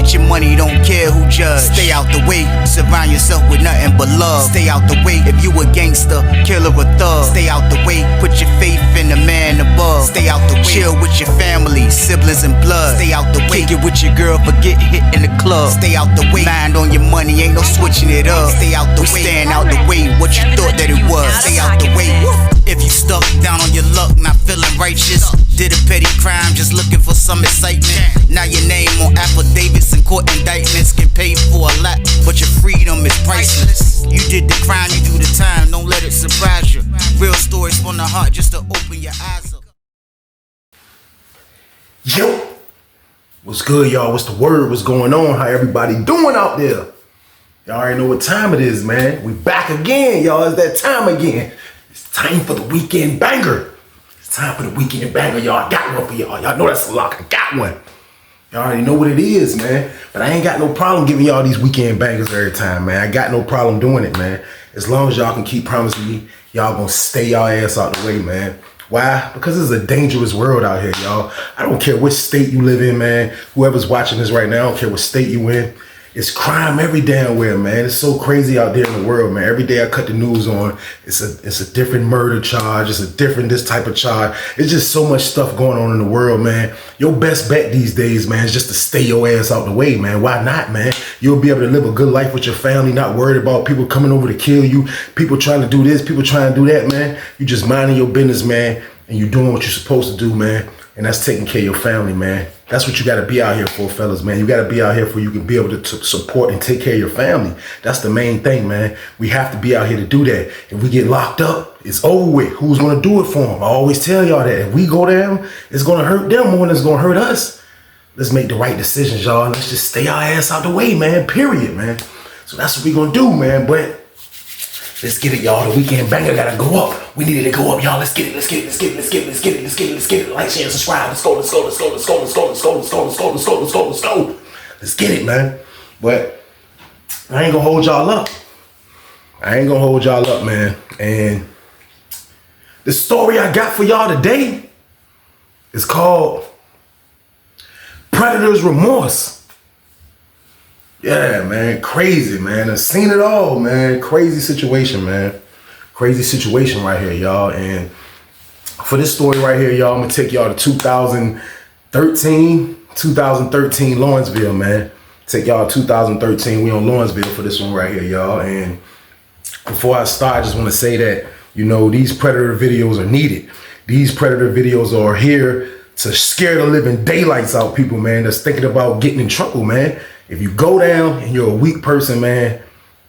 Get your money, don't care who judge. Stay out the way, surround yourself with nothing but love. Stay out the way, if you a gangster, killer or thug. Stay out the way, put your faith in the man above. Stay out the way, chill with your family, siblings and blood. Stay out the way, kick it with your girl, forget hit in the club. Stay out the way, mind on your money, ain't no switching it up. Stay out the way, stand out the way, what you thought that it was. Stay out the way. If you stuck down on your luck, not feeling righteous, did a petty crime, just looking for some excitement. Now your name on affidavits and court indictments can pay for a lot, but your freedom is priceless. You did the crime, you do the time, don't let it surprise you. Real stories from the heart, just to open your eyes up. Yo, what's good, y'all? What's the word? What's going on? How everybody doing out there? Y'all already know what time it is, man. We back again, y'all. It's that time again. It's time for the weekend banger. It's time for the weekend banger, y'all. I got one for y'all. Y'all know that's a lock. I got one. Y'all already know what it is, man. But I ain't got no problem giving y'all these weekend bangers every time, man. I got no problem doing it, man. As long as y'all can keep promising me, y'all gonna stay y'all ass out the way, man. Why? Because it's a dangerous world out here, y'all. I don't care which state you live in, man. Whoever's watching this right now, I don't care what state you in. It's crime every damn where, man. It's so crazy out there in the world, man. Every day I cut the news on, it's a different murder charge. It's a different this type of charge. It's just so much stuff going on in the world, man. Your best bet these days, man, is just to stay your ass out the way, man. Why not, man? You'll be able to live a good life with your family, not worried about people coming over to kill you, people trying to do this, people trying to do that, man. You just minding your business, man, and you're doing what you're supposed to do, man. And that's taking care of your family, man. That's what you got to be out here for, fellas, man. You got to be out here for you can be able to support and take care of your family. That's the main thing, man. We have to be out here to do that. If we get locked up, it's over with. Who's going to do it for them? I always tell y'all that. If we go down, it's going to hurt them more than it's going to hurt us. Let's make the right decisions, y'all. Let's just stay our ass out the way, man. Period, man. So that's what we going to do, man. But let's get it, y'all. The weekend banger gotta go up. We needed to go up, y'all. Let's get it. Let's get it. Let's get it. Let's get it. Let's get it. Let's get it. Let's get it. Like, share, subscribe. Let's go. Let's go. Let's go. Let's go. Let's go. Let's go. Let's go. Let's go. Let's go. Let's go. Let's go. Let's get it, man. But I ain't gonna hold y'all up. I ain't gonna hold y'all up, man. And the story I got for y'all today is called Predator's Remorse. Yeah, man, crazy, man. I've seen it all, man. Crazy situation, man. Crazy situation right here, y'all. And for this story right here, y'all, I'm gonna take y'all to 2013 Lawrenceville, man. Take y'all to 2013. We on Lawrenceville for this one right here, y'all. And before I start, I just want to say that, you know, these Predator videos are needed. These Predator videos are here to scare the living daylights out people, man, that's thinking about getting in trouble, man. If you go down and you're a weak person, man,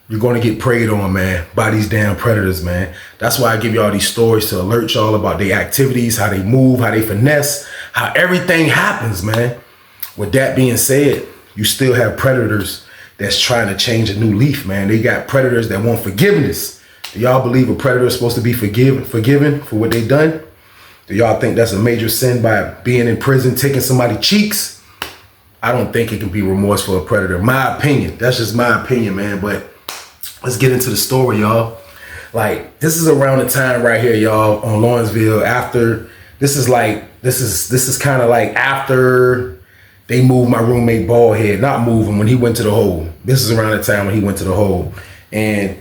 you're going to get preyed on, man, by these damn predators, man. That's why I give y'all these stories to alert y'all about their activities, how they move, how they finesse, how everything happens, man. With that being said, you still have predators that's trying to change a new leaf, man. They got predators that want forgiveness. Do y'all believe a predator is supposed to be forgiven for what they done? Do y'all think that's a major sin by being in prison, taking somebody's cheeks? I don't think it can be remorse for a predator. My opinion. That's just my opinion, man. But let's get into the story, y'all. Like, this is around the time right here, y'all, on Lawrenceville. After this is kind of like after they moved my roommate Baldhead. Not move him, when he went to the hole. This is around the time when he went to the hole. And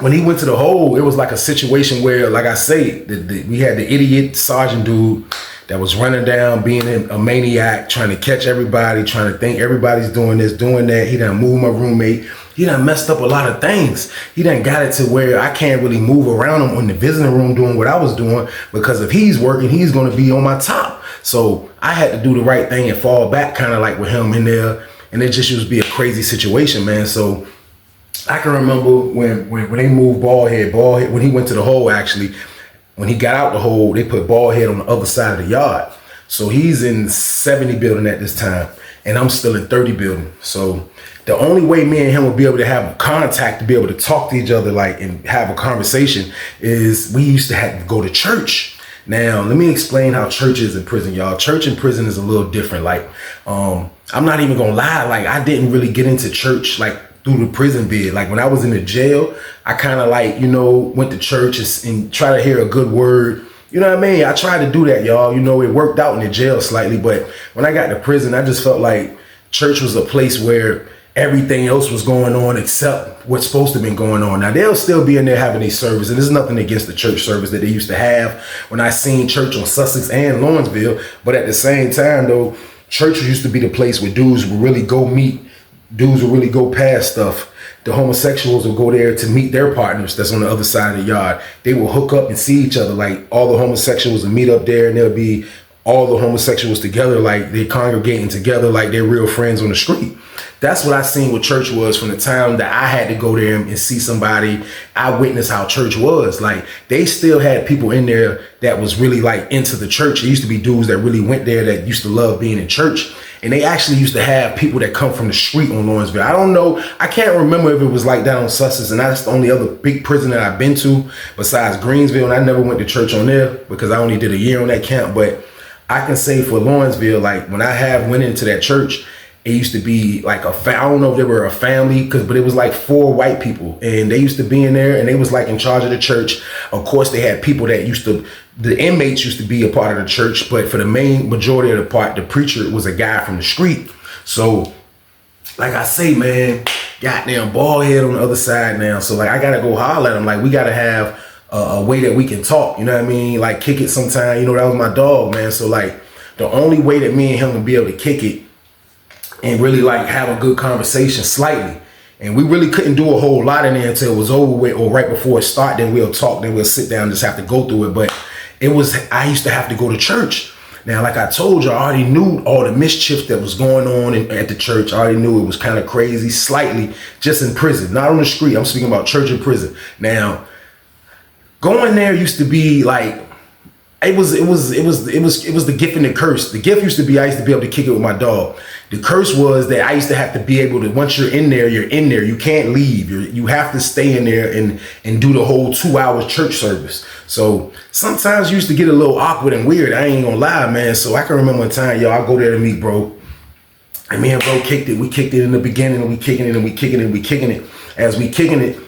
when he went to the hole, it was like a situation where, like I say, we had the idiot sergeant dude that was running down, being a maniac, trying to catch everybody, trying to think everybody's doing this, doing that. He done moved my roommate. He done messed up a lot of things. He done got it to where I can't really move around him in the visiting room doing what I was doing, because if he's working, he's going to be on my top. So I had to do the right thing and fall back, kind of like with him in there. And it just used to be a crazy situation, man. So I can remember when they moved Baldhead, when he went to the hole, actually, when he got out the hole, they put Baldhead on the other side of the yard. So he's in 70 building at this time, and I'm still in 30 building. So the only way me and him would be able to have contact, to be able to talk to each other, like, and have a conversation, is we used to have to go to church. Now, let me explain how church is in prison, y'all. Church in prison is a little different. Like, I'm not even gonna lie. Like, I didn't really get into church, like, through the prison bed. Like, when I was in the jail, I kind of, like, you know, went to church and try to hear a good word. You know what I mean? I tried to do that, y'all. You know, it worked out in the jail slightly, but when I got to prison, I just felt like church was a place where everything else was going on except what's supposed to have been going on. Now, they'll still be in there having these services, and there's nothing against the church service that they used to have when I seen church on Sussex and Lawrenceville. But at the same time, though, church used to be the place where dudes would really go meet, dudes would really go past stuff. The homosexuals will go there to meet their partners that's on the other side of the yard. They will hook up and see each other. Like, all the homosexuals will meet up there, and there'll be all the homosexuals together, like they're congregating together like they're real friends on the street. That's what I seen what church was from the time that I had to go there and see somebody. I witnessed how church was. Like, they still had people in there that was really like into the church. It used to be dudes that really went there that used to love being in church. And they actually used to have people that come from the street on Lawrenceville. I don't know. I can't remember if it was like that on Sussex. And that's the only other big prison that I've been to besides Greensville. And I never went to church on there because I only did a year on that camp. But I can say for Lawrenceville, like, when I went into that church, it used to be like I don't know if they were a family, but it was like 4 white people, and they used to be in there, and they was like in charge of the church. Of course, they had people that the inmates used to be a part of the church, but for the main majority of the part, the preacher was a guy from the street. So, like I say, man, goddamn bald head on the other side now. So, like, I gotta go holler at him. Like, we gotta have a way that we can talk, you know what I mean? Like, kick it sometime. You know, that was my dog, man. So, like, the only way that me and him would be able to kick it and really, like, have a good conversation slightly. And we really couldn't do a whole lot in there until it was over with, or right before it started. Then we'll talk, then we'll sit down and just have to go through it. But I used to have to go to church. Now, like I told you, I already knew all the mischief that was going on at the church. I already knew it was kind of crazy, slightly, just in prison, not on the street. I'm speaking about church and prison. Now, going there used to be like, it was the gift and the curse. The gift used to be I used to be able to kick it with my dog. The curse was that I used to have to be able to, once you're in there, you're in there. You can't leave. You have to stay in there and do the whole 2 hours church service. So sometimes you used to get a little awkward and weird. I ain't gonna lie, man. So I can remember one time, I go there to meet bro. And me and bro kicked it. We kicked it in the beginning, and we kicking it, and we kicking it, and we kicking it. As we kicking it,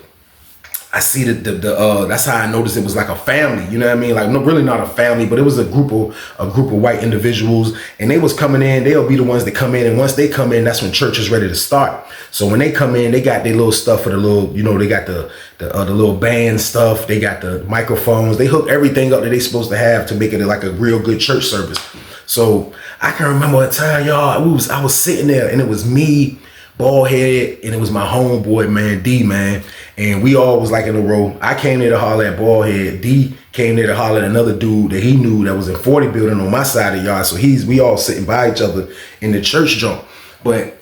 I see that's how I noticed it was like a family, you know what I mean? Like, no, really not a family, but it was a group of white individuals, and they was coming in. They'll be the ones that come in, and once they come in, that's when church is ready to start. So when they come in, they got their little stuff for the little, they got the little band stuff. They got the microphones. They hook everything up that they supposed to have to make it like a real good church service. So I can remember a time, y'all, I was sitting there, and it was me, bald head, and it was my homeboy, man, D, man. And we all was like in a row. I came there to holler at bald head. D came there to holler at another dude that he knew that was in 40 building on my side of the yard. So we all sitting by each other in the church jump. But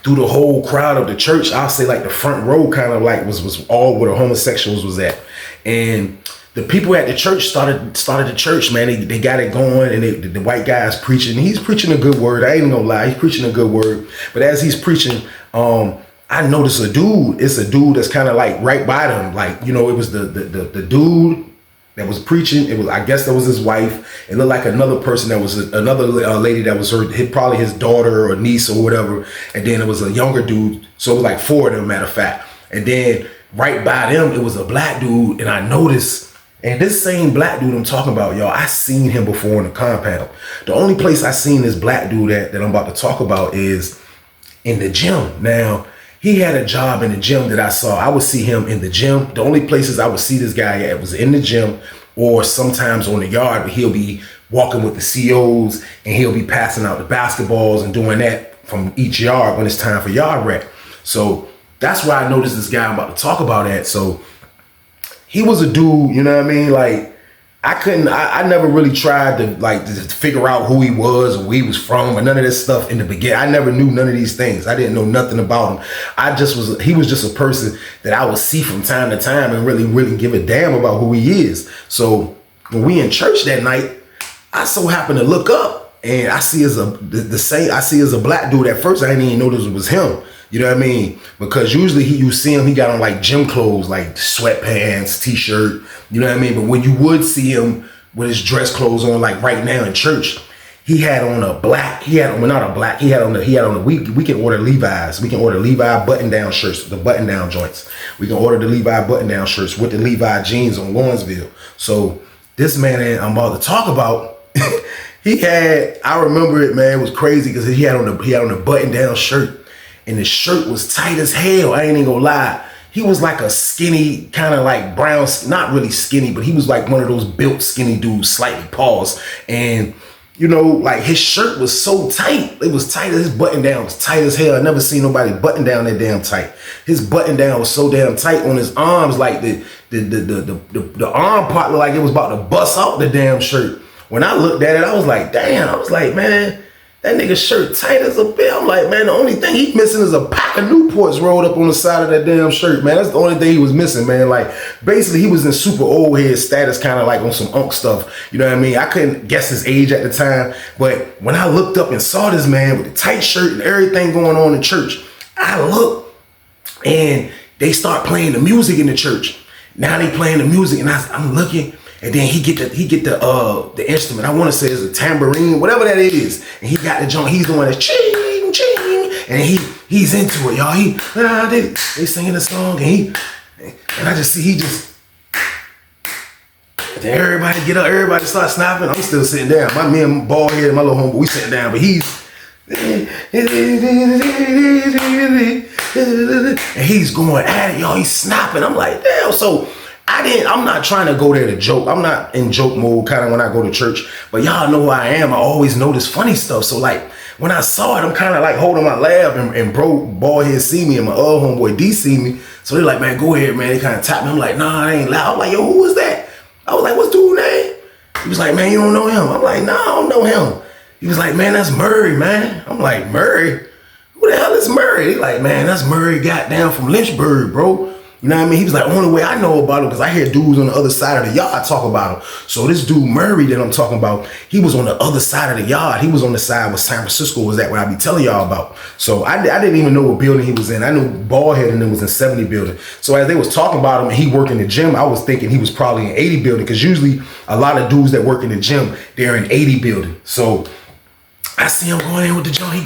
through the whole crowd of the church, I'll say like the front row kind of like was all where the homosexuals was at. And the people at the church started the church, man. They got it going, and the white guy's preaching. He's preaching a good word. I ain't gonna lie, he's preaching a good word. But as he's preaching, I noticed a dude. It's a dude that's kind of like right by them. Like, it was the dude that was preaching. It was, I guess that was his wife. It looked like another person that was another lady that was probably his daughter or niece or whatever. And then it was a younger dude. So it was like 4 of them, matter of fact. And then right by them, it was a black dude. And I noticed, and this same black dude I'm talking about, y'all, I seen him before in the compound. The only place I seen this black dude that I'm about to talk about is in the gym. Now, he had a job in the gym that I saw. I would see him in the gym. The only places I would see this guy at was in the gym or sometimes on the yard, but he'll be walking with the COs and he'll be passing out the basketballs and doing that from each yard when it's time for yard rec. So that's where I noticed this guy I'm about to talk about at. So he was a dude, you know what I mean? Like, I never really tried to figure out who he was or where he was from or none of this stuff in the beginning. I never knew none of these things. I didn't know nothing about him. He was just a person that I would see from time to time and really, really give a damn about who he is. So when we in church that night, I so happened to look up and I see as a black dude. At first I didn't even know this was him. You know what I mean? Because usually you see him, he got on like gym clothes, like sweatpants, t-shirt, you know what I mean? But when you would see him with his dress clothes on, like right now in church, he had on we can order Levi's. We can order Levi button-down shirts, the button-down joints. We can order the Levi button-down shirts with the Levi jeans on Lawrenceville. So this man that I'm about to talk about, I remember it, man. It was crazy because he had on a button down shirt, and the shirt was tight as hell. I ain't even gonna lie. He was like a skinny, kind of like brown, not really skinny, but he was like one of those built skinny dudes, slightly paused. And you know, like his shirt was so tight. It was tight. His button down was tight as hell. I never seen nobody button down that damn tight. His button down was so damn tight on his arms, like the arm part looked like it was about to bust out the damn shirt. When I looked at it, I was like, damn. I was like, man, that nigga's shirt tight as a bit. I'm like, man, the only thing he missing is a pack of Newports rolled up on the side of that damn shirt, man. That's the only thing he was missing, man. Like, basically, he was in super old head status, kind of like on some unk stuff. You know what I mean? I couldn't guess his age at the time, but when I looked up and saw this man with the tight shirt and everything going on in church, I looked and they start playing the music in the church. Now they playing the music, and I'm looking. And then he get the instrument. I want to say it's a tambourine, whatever that is. And he got the joint. He's doing this ching ching, and he's into it, y'all. They singing the song, and I just see then everybody get up, everybody start snapping. I'm still sitting down. Me and bald head, my little homeboy, we sitting down, but he's going at it, y'all. He's snapping. I'm like, damn. So I'm not trying to go there to joke. I'm not in joke mode kind of when I go to church, but y'all know who I am. I always notice funny stuff. So like when I saw it, I'm kind of like holding my laugh, and bro, bald head see me, and my other homeboy D see me. So they're like, man, go ahead, man. They kind of tap me. I'm like, nah, I ain't loud. I'm like, yo, who is that? I was like, what's dude's name? He was like, man, you don't know him. I'm like, nah, I don't know him. He was like, man, that's Murray, man. I'm like, Murray? Who the hell is Murray? He like, man, that's Murray goddamn from Lynchburg, bro. You know what I mean? He was like, only way I know about him because I hear dudes on the other side of the yard talk about him. So this dude Murray that I'm talking about, he was on the other side of the yard. He was on the side where San Francisco was at, where I be telling y'all about. So I didn't even know what building he was in. I knew Baldhead and it was in 70 building. So as they was talking about him and he worked in the gym, I was thinking he was probably in 80 building, because usually a lot of dudes that work in the gym, they're in 80 building. So I see him going in with the joint. He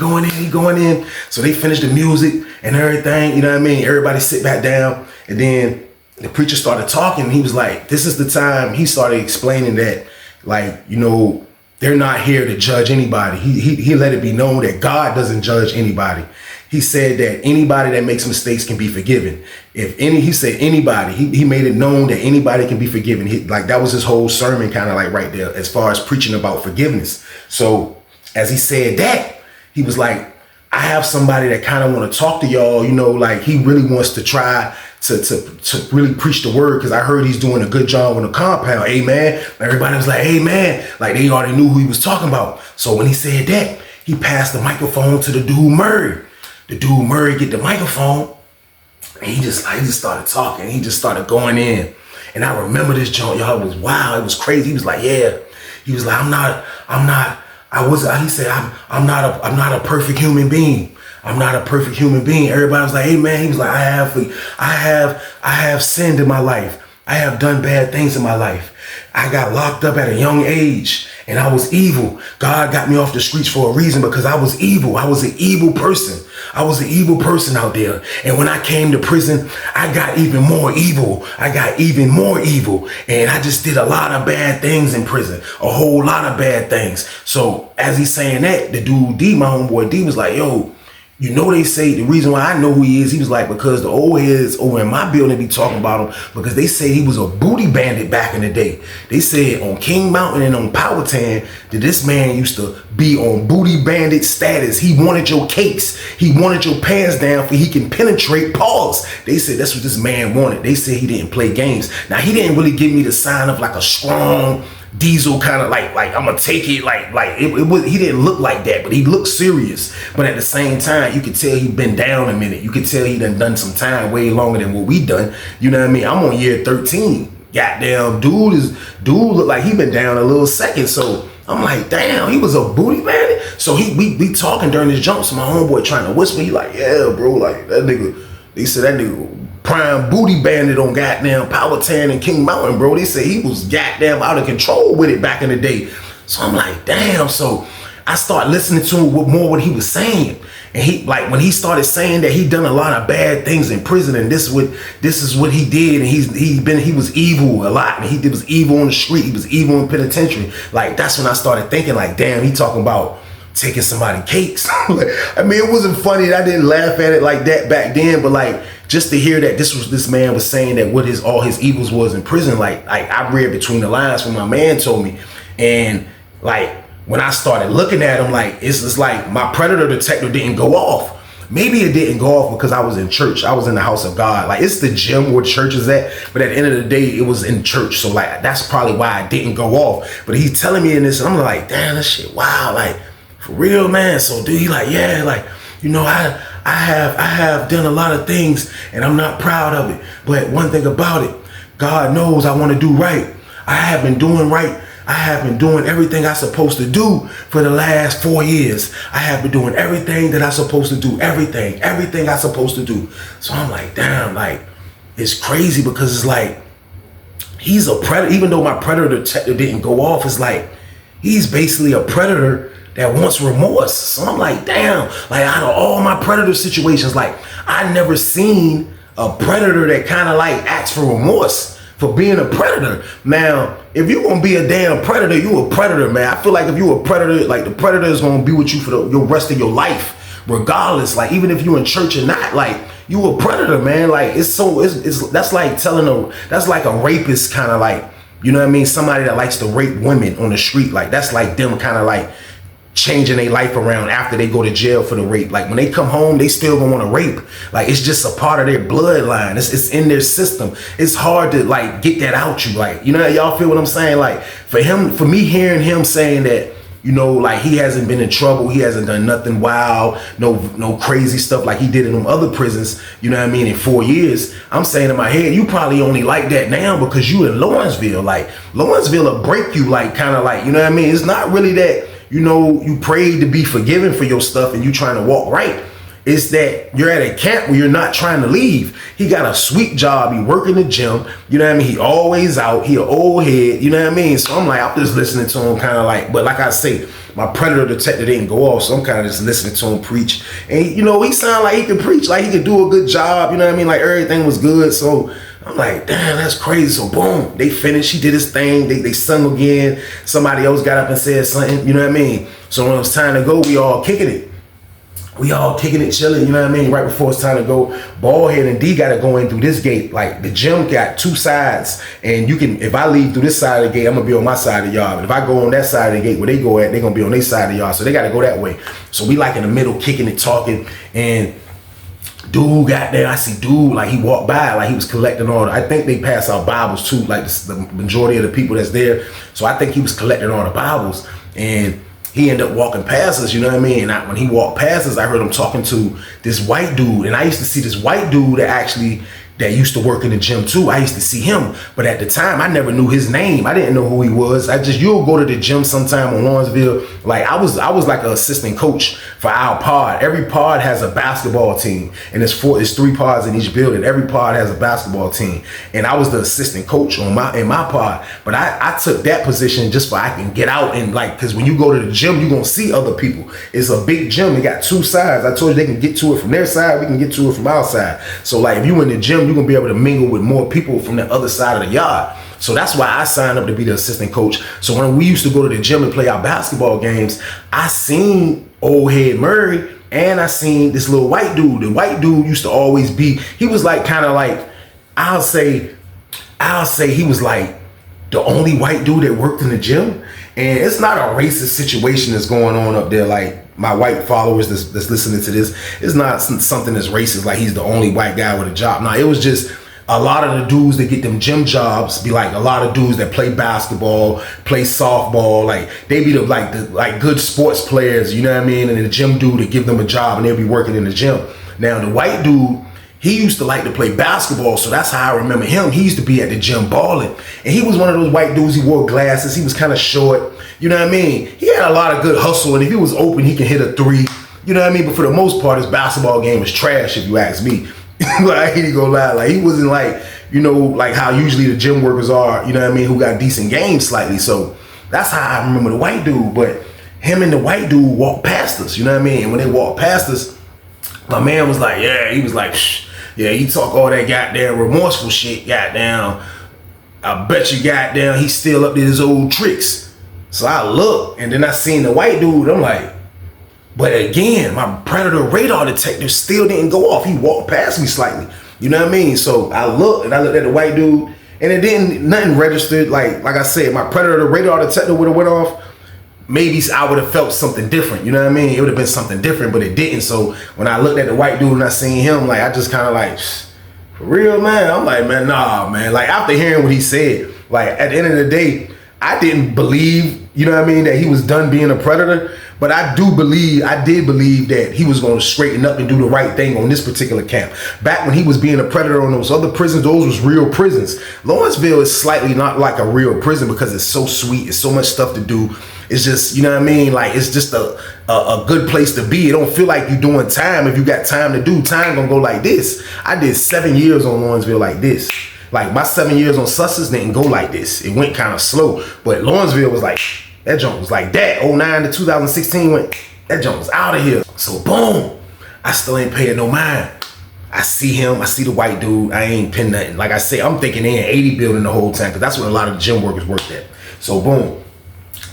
going in. So they finished the music and everything. You know what I mean? Everybody sit back down. And then the preacher started talking. And he was like, this is the time. He started explaining that, like, you know, they're not here to judge anybody. He let it be known that God doesn't judge anybody. He said that anybody that makes mistakes can be forgiven. He said anybody, he made it known that anybody can be forgiven. Like that was his whole sermon, kind of like right there, as far as preaching about forgiveness. So as he said that, he was like, I have somebody that kind of want to talk to y'all, you know, like he really wants to try to really preach the word, because I heard he's doing a good job on the compound. Amen. Everybody was like, amen. Like they already knew who he was talking about. So when he said that, he passed the microphone to the dude Murray. The dude Murray get the microphone, and he just started talking. He just started going in. And I remember this joint, y'all. It was wild. It was crazy. He was like, yeah. He was like, I'm not a perfect human being. I'm not a perfect human being. Everybody was like, hey man. He was like, I have sinned in my life. I have done bad things in my life. I got locked up at a young age and I was evil. God got me off the streets for a reason, because I was evil. I was an evil person. I was an evil person out there. And when I came to prison, I got even more evil. I got even more evil. And I just did a lot of bad things in prison, a whole lot of bad things. So as he's saying that, the dude D, my homeboy D, was like, yo, you know, they say the reason why I know who he is, he was like, because the old heads over in my building be talking about him, because they say he was a booty bandit back in the day. They said on King Mountain and on Powhatan that this man used to be on booty bandit status. He wanted your cakes. He wanted your pants down for he can penetrate paws. They said that's what this man wanted. They said he didn't play games. Now, he didn't really give me the sign of like a strong Diesel kind of like I'm gonna take it it was. He didn't look like that, but he looked serious. But at the same time, you could tell he'd been down a minute. You could tell he done some time, way longer than what we done. You know what I mean? I'm on year 13. Goddamn, dude look like he been down a little second. So I'm like, damn, he was a booty bandit. So we talking during this jump. So my homeboy trying to whisper. He like, yeah, bro, like that nigga. They said that nigga prime booty bandit on goddamn Powhatan and King Mountain, bro. They said he was goddamn out of control with it back in the day. So I'm like, damn. So I start listening to him with more what he was saying. And he, like, when he started saying that he done a lot of bad things in prison, and this is what he did, and he was evil a lot, and he was evil on the street, he was evil in penitentiary. Like, that's when I started thinking, like, damn, he talking about taking somebody cakes. I mean, it wasn't funny. I didn't laugh at it like that back then, but like, just to hear that this man was saying that what all his evils was in prison, like I read between the lines when my man told me. And like, when I started looking at him, like, it's like my predator detector didn't go off. Maybe it didn't go off because I was in church. I was in the house of God. Like, it's the gym where church is at, but at the end of the day, it was in church. So like, that's probably why it didn't go off. But he's telling me in this, and I'm like, damn, this shit, wow, like, for real, man. So dude, he like, yeah, like, you know, I have done a lot of things and I'm not proud of it. But one thing about it, God knows I want to do right. I have been doing right. I have been doing everything I'm supposed to do for the last 4 years. I have been doing everything that I'm supposed to do. Everything I'm supposed to do. So I'm like, damn, like, it's crazy because it's like, he's a predator. Even though my predator detector didn't go off, it's like, he's basically a predator that wants remorse. So I'm like, damn, like, out of all my predator situations, like, I never seen a predator that kind of like acts for remorse for being a predator. Now, if you gonna be a damn predator, you a predator, man. I feel like if you a predator, like, the predator is gonna be with you for the rest of your life, regardless. Like, even if you in church or not, like, you a predator, man. Like, that's like that's like a rapist kind of, like, you know what I mean? Somebody that likes to rape women on the street. Like, that's like them kind of like changing their life around after they go to jail for the rape. Like, when they come home, they still gonna want to rape. Like, it's just a part of their bloodline. It's in their system. It's hard to like get that out you. Like, you know, y'all feel what I'm saying? Like, for me hearing him saying that, you know, like, he hasn't been in trouble, he hasn't done nothing wild, no crazy stuff like he did in them other prisons, you know what I mean, in 4 years. I'm saying in my head, you probably only like that now because you in Lawrenceville. Like, Lawrenceville will break you, like, kind of like, you know what I mean? It's not really that, you know, you prayed to be forgiven for your stuff and you trying to walk right. It's that you're at a camp where you're not trying to leave. He got a sweet job. He work in the gym. You know what I mean? He always out. He an old head. You know what I mean? So I'm like, I'm just listening to him kind of like, but like I say, my predator detector didn't go off. So I'm kind of just listening to him preach. And, you know, he sound like he can preach, like he could do a good job. You know what I mean? Like, everything was good. So I'm like, damn, that's crazy. So boom, they finished. He did his thing. They sung again. Somebody else got up and said something. You know what I mean? So when it was time to go, we all kicking it. We all kicking it, chilling, you know what I mean? Right before it's time to go, Ballhead and D gotta go in through this gate. Like, the gym got two sides, and you can, if I leave through this side of the gate, I'm gonna be on my side of the yard. But if I go on that side of the gate where they go at, they're gonna be on their side of the yard. So they gotta go that way. So we like in the middle, kicking it, talking, and dude got there. I see dude, like, he walked by, like he was collecting all I think they pass out Bibles too, like the majority of the people that's there. So I think he was collecting all the Bibles, and he ended up walking past us, you know what I mean? And when he walked past us, I heard him talking to this white dude. And I used to see this white dude that used to work in the gym too. I used to see him, but at the time I never knew his name. I didn't know who he was. You'll go to the gym sometime in Lawrenceville. Like, I was like an assistant coach for our pod. Every pod has a basketball team, and there's 3 pods in each building. Every pod has a basketball team, and I was the assistant coach in my pod. But I took that position just so I can get out and, like, because when you go to the gym, you're gonna see other people. It's a big gym. It got 2 sides. I told you they can get to it from their side. We can get to it from our side. So, like, if you in the gym, you're gonna be able to mingle with more people from the other side of the yard. So that's why I signed up to be the assistant coach. So when we used to go to the gym and play our basketball games, I seen old head Murray, and I seen this little white dude. The white dude used to always be, he was like, kind of like, I'll say he was like the only white dude that worked in the gym. And it's not a racist situation that's going on up there. Like, my white followers that's listening to this, it's not something that's racist, like he's the only white guy with a job. No, it was just a lot of the dudes that get them gym jobs be like a lot of dudes that play basketball, play softball, like they be the good sports players, you know what I mean? And the gym dude to give them a job, and they'll be working in the gym. Now the white dude, he used to like to play basketball, so that's how I remember him. He used to be at the gym balling, and he was one of those white dudes. He wore glasses. He was kind of short, you know what I mean? He had a lot of good hustle, and if he was open, he could hit a 3, you know what I mean? But for the most part, his basketball game was trash, if you ask me. Like, he didn't go lie. Like, he wasn't like, you know, like how usually the gym workers are, you know what I mean, who got decent games slightly. So that's how I remember the white dude. But him and the white dude walked past us, you know what I mean? And when they walked past us, My man was like, yeah, he was like, shh. Yeah, he talk all that goddamn remorseful shit, goddamn. I bet you goddamn he's still up to his old tricks. So I look, and then I seen the white dude. I'm like, but again, my predator radar detector still didn't go off. He walked past me slightly. You know what I mean? So I looked, and I looked at the white dude, and it didn't, nothing registered. Like I said, my predator radar detector would have went off. Maybe I would have felt something different. You know what I mean? It would have been something different, but it didn't. So when I looked at the white dude and I seen him, like, I just kind of like, for real, man? I'm like, man, nah, man. Like, after hearing what he said, like, at the end of the day, I didn't believe, you know what I mean, that he was done being a predator. But I did believe that he was going to straighten up and do the right thing on this particular camp. Back when he was being a predator on those other prisons, those was real prisons. Lawrenceville is slightly not like a real prison because it's so sweet. It's so much stuff to do. It's just, you know what I mean? Like, it's just a good place to be. It don't feel like you're doing time. If you got time to do, time gonna go like this. I did 7 years on Lawrenceville like this. Like, my 7 years on Sussex didn't go like this. It went kind of slow. But Lawrenceville was like, that junk was like that. 09 to 2016 went, that junk was out of here. So boom, I still ain't paying no mind. I see him, I see the white dude, I ain't pin nothing. Like I say, I'm thinking they in 80 building the whole time, because that's where a lot of the gym workers worked at. So boom,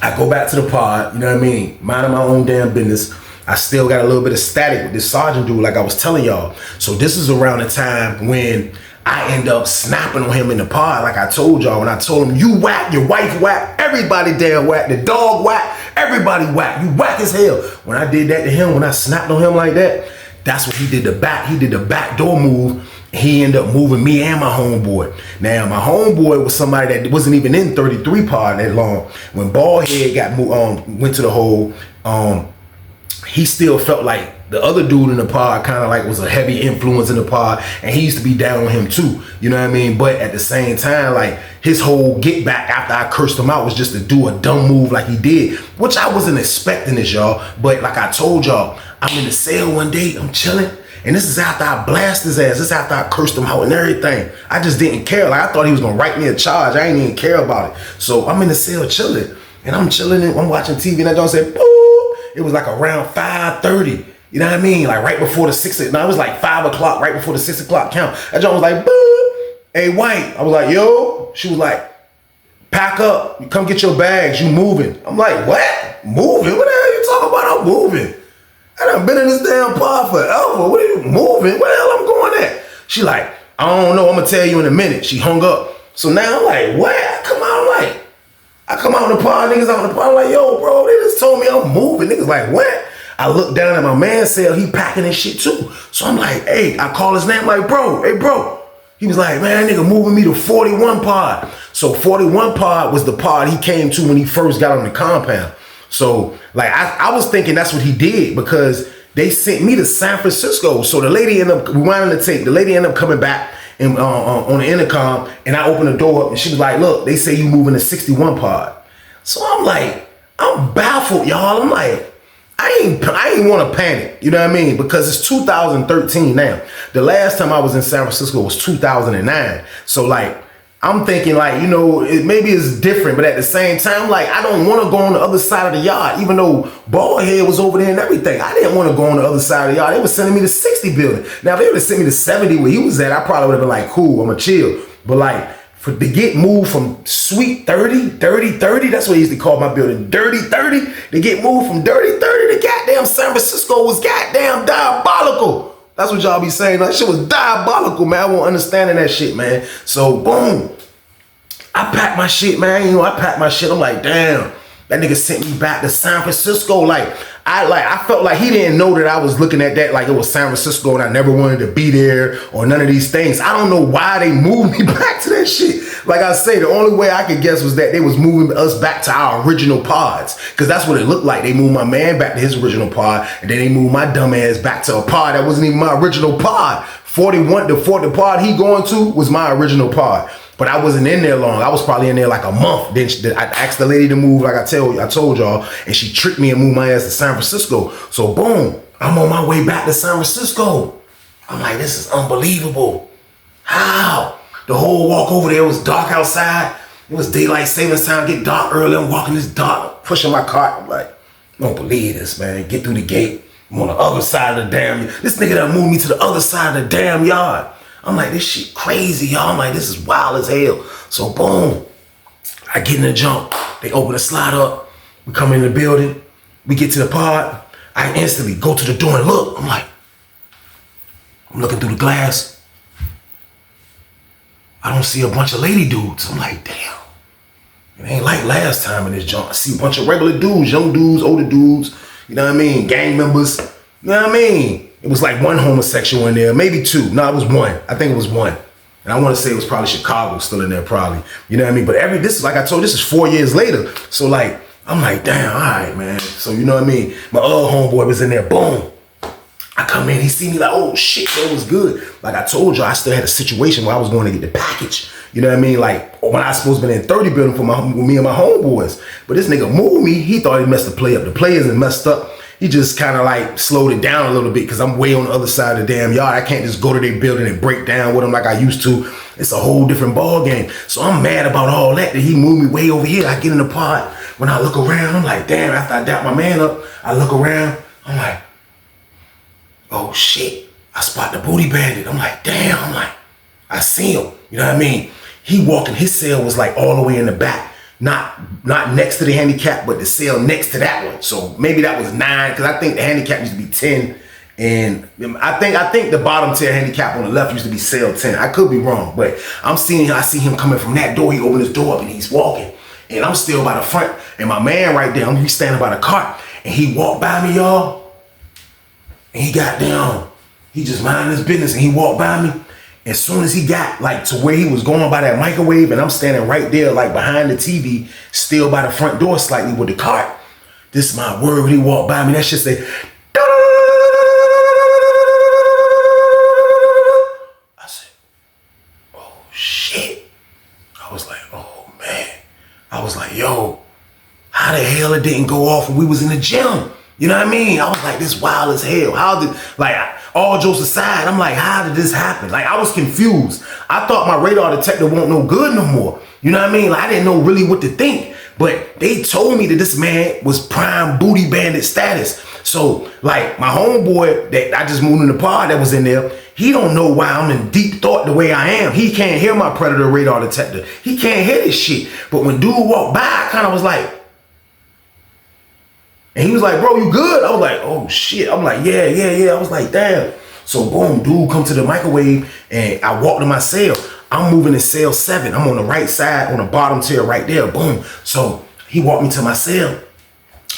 I go back to the pod, you know what I mean? Minding my own damn business. I still got a little bit of static with this sergeant dude, like I was telling y'all. So this is around the time when I end up snapping on him in the pod, like I told y'all. When I told him, you whack, your wife whack, everybody damn whack, the dog whack, everybody whack, you whack as hell. When I did that to him, when I snapped on him like that, that's what he did he did the back door move. He ended up moving me and my homeboy. Now, my homeboy was somebody that wasn't even in 33 pod that long. When Baldhead went to the hole, he still felt like the other dude in the pod kind of like was a heavy influence in the pod, and he used to be down on him too, you know what I mean? But at the same time, like, his whole get back after I cursed him out was just to do a dumb move like he did, which I wasn't expecting this, y'all. But like I told y'all, I'm in the cell one day, I'm chilling, and this is after I blast his ass. This is after I cursed him out and everything. I just didn't care. Like, I thought he was gonna write me a charge. I ain't even care about it. So I'm in the cell chilling, and I'm chilling, and I'm watching TV, and I don't say, boo. It was like around 5:30. You know what I mean? Like right before the 6, no, it was like 5 o'clock, right before the 6 o'clock count. That John was like, boo. Hey, white. I was like, yo. She was like, pack up. You come get your bags. You moving. I'm like, what? Moving? What the hell are you talking about? I'm moving. I done been in this damn pod forever. What are you moving? Where the hell I'm going at? She like, I don't know. I'm going to tell you in a minute. She hung up. So now I'm like, what? I come out in the pod, niggas out in the pod. I'm like, yo, bro, they just told me I'm moving. Niggas like, what? I look down at my man's cell. He packing his shit too. So I'm like, hey, I call his name. I'm like, bro, hey, bro. He was like, man, that nigga moving me to 41 pod. So 41 pod was the pod he came to when he first got on the compound. So like, I was thinking that's what he did, because they sent me to San Francisco. So the lady ended up rewinding the tape. The lady ended up coming back and on the intercom, and I opened the door up, and she was like, look, they say you moving to 61 pod. So I'm like, I'm baffled, y'all. I'm like, I ain't want to panic, you know what I mean? Because it's 2013 now. The last time I was in San Francisco was 2009. So like, I'm thinking like, you know, maybe it's different, but at the same time, like, I don't want to go on the other side of the yard, even though Baldhead was over there and everything. I didn't want to go on the other side of the yard. They were sending me to 60 building. Now, if they would have sent me to 70 where he was at, I probably would have been like, cool, I'm going to chill. But like, to get moved from sweet 30, that's what he used to call my building, dirty 30, to get moved from dirty 30 to goddamn San Francisco was goddamn diabolical. That's what y'all be saying. That shit was diabolical, man. I wasn't understanding that shit, man. So, boom. I packed my shit, man. You know, I packed my shit. I'm like, damn. That nigga sent me back to San Francisco. I felt like he didn't know that I was looking at that like it was San Francisco and I never wanted to be there or none of these things. I don't know why they moved me back to that shit. Like I say, the only way I could guess was that they was moving us back to our original pods, because that's what it looked like. They moved my man back to his original pod, and then they moved my dumb ass back to a pod that wasn't even my original pod. 41, the pod he going to was my original pod. But I wasn't in there long. I was probably in there like a month. Then I asked the lady to move, like I told y'all, and she tricked me and moved my ass to San Francisco. So boom, I'm on my way back to San Francisco. I'm like, this is unbelievable. How? The whole walk over there was dark outside. It was daylight savings time, get dark early. I'm walking this dark, pushing my cart. I'm like, I don't believe this, man. Get through the gate. I'm on the other side of the damn. This nigga done moved me to the other side of the damn yard. I'm like, this shit crazy, y'all. I'm like, this is wild as hell. So boom, I get in the jump. They open the slide up. We come in the building. We get to the pod. I instantly go to the door and look. I'm like, I'm looking through the glass. I don't see a bunch of lady dudes. I'm like, damn. It ain't like last time in this jump. I see a bunch of regular dudes, young dudes, older dudes, you know what I mean? Gang members, you know what I mean? It was like one homosexual in there, maybe two. No, it was one. I think it was one. And I want to say it was probably Chicago still in there probably. You know what I mean? But this is, like I told, this is 4 years later. So like, I'm like, damn, all right, man. So you know what I mean? My other homeboy was in there, boom. I come in, he see me like, oh shit, that was good. Like I told you, I still had a situation where I was going to get the package. You know what I mean? Like when I was supposed to be in 30 building for me and my homeboys. But this nigga moved me, he thought he messed the play up. The play isn't messed up. He just kind of like slowed it down a little bit because I'm way on the other side of the damn yard. I can't just go to their building and break down with them like I used to. It's a whole different ball game. So I'm mad about all that he moved me way over here. I get in the pod. When I look around, I'm like, damn, after I dap my man up, I look around, I'm like, oh shit, I spot the booty bandit. I'm like, damn, I see him. You know what I mean? He walking, his cell was like all the way in the back. Not next to the handicap, but the cell next to that one. So maybe that was 9, because I think the handicap used to be 10. And I think the bottom tier handicap on the left used to be cell 10. I could be wrong, but I see him coming from that door. He opened his door up and he's walking. And I'm still by the front. And my man right there, he's standing by the cart. And he walked by me, y'all. And he got down. He just minding his business and he walked by me. As soon as he got like to where he was going by that microwave, and I'm standing right there like behind the TV, still by the front door slightly with the cart. This is my word, when he walked by me, that shit say, I said, oh shit. I was like, oh man. I was like, yo, how the hell it didn't go off when we was in the gym? You know what I mean? I was like, this wild as hell. How did, like, all jokes aside, I'm like, how did this happen? Like, I was confused. I thought my radar detector won't no good no more. You know what I mean? Like, I didn't know really what to think. But they told me that this man was prime booty bandit status. So, like, my homeboy that I just moved in the pod that was in there, he don't know why I'm in deep thought the way I am. He can't hear my predator radar detector. He can't hear this shit. But when dude walked by, I kind of was like, and he was like, bro, you good? I was like, oh shit. I'm like, yeah. I was like, damn. So boom, dude come to the microwave and I walk to my cell. I'm moving in cell 7. I'm on the right side, on the bottom tier right there, boom. So he walked me to my cell.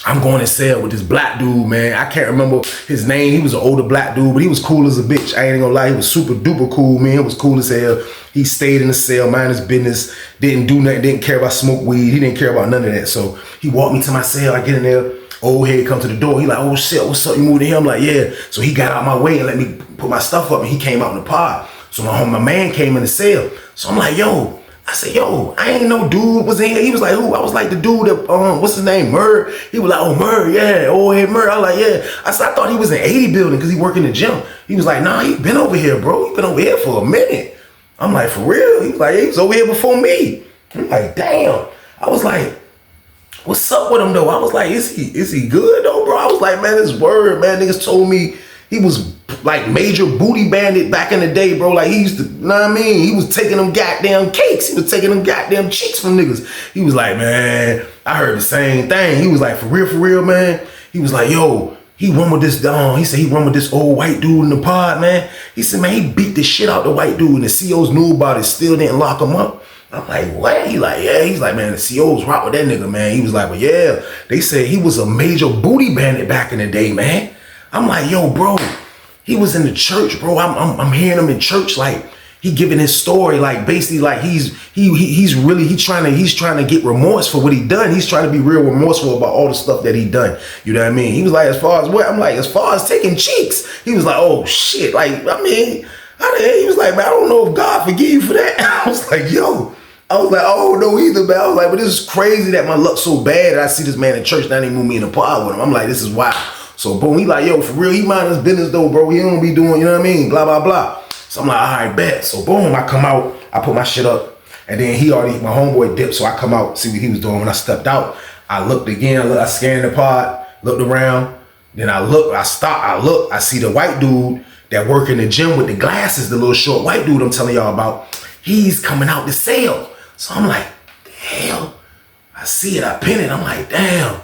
I'm going in cell with this black dude, man. I can't remember his name. He was an older black dude, but he was cool as a bitch. I ain't gonna lie, he was super duper cool, man. It was cool as hell. He stayed in the cell, mind his business, didn't do nothing, didn't care about smoke weed. He didn't care about none of that. So he walked me to my cell. I get in there. Old head come to the door. He like, oh shit, what's up? You moved in here? I'm like, yeah. So he got out my way and let me put my stuff up, and he came out in the pod. So my man came in the cell. So I'm like, yo. I said, yo, I ain't no dude was in here. He was like, who? I was like, the dude that, what's his name? Murr. He was like, oh, Murr, yeah, old head Murr. I was like, yeah. I said, I thought he was in 80 building because he worked in the gym. He was like, nah, he been over here, bro. He been over here for a minute. I'm like, for real? He was like, he was over here before me. I'm like, damn. I was like, what's up with him though? I was like, is he good though, bro? I was like, man, this word, man, niggas told me he was like major booty bandit back in the day, bro. Like he used to, you know what I mean? He was taking them goddamn cakes. He was taking them goddamn cheeks from niggas. He was like, man, I heard the same thing. He was like, for real, man. He was like, yo, he run with this, he said he run with this old white dude in the pod, man. He said, man, he beat the shit out the white dude and the COs knew about it, still didn't lock him up. I'm like, what? He like, yeah. He's like, man, the COs rock with that nigga, man. He was like, well, yeah. They said he was a major booty bandit back in the day, man. I'm like, yo, bro. He was in the church, bro. I'm hearing him in church, like he giving his story, like basically, like he's trying to get remorse for what he done. He's trying to be real remorseful about all the stuff that he done. You know what I mean? He was like, as far as what? I'm like, as far as taking cheeks. He was like, oh shit. Like, I mean, he was like, man, I don't know if God forgive you for that. I was like, yo. I was like, I don't know either, man. I was like, but this is crazy that my luck's so bad that I see this man in church, now they move me in the pod with him. I'm like, this is wild. So boom, he like, yo, for real, he mind his business though, bro. He don't be doing, you know what I mean? Blah, blah, blah. So I'm like, all right, bet. So boom, I come out, I put my shit up. And then my homeboy dipped, so I come out, see what he was doing. When I stepped out, I looked again, I scanned the pod, looked around. Then I look, I stop, I look, I see the white dude that work in the gym with the glasses, the little short white dude I'm telling y'all about. He's coming out to sell. So I'm like, the hell? I see it, I pin it, I'm like, damn.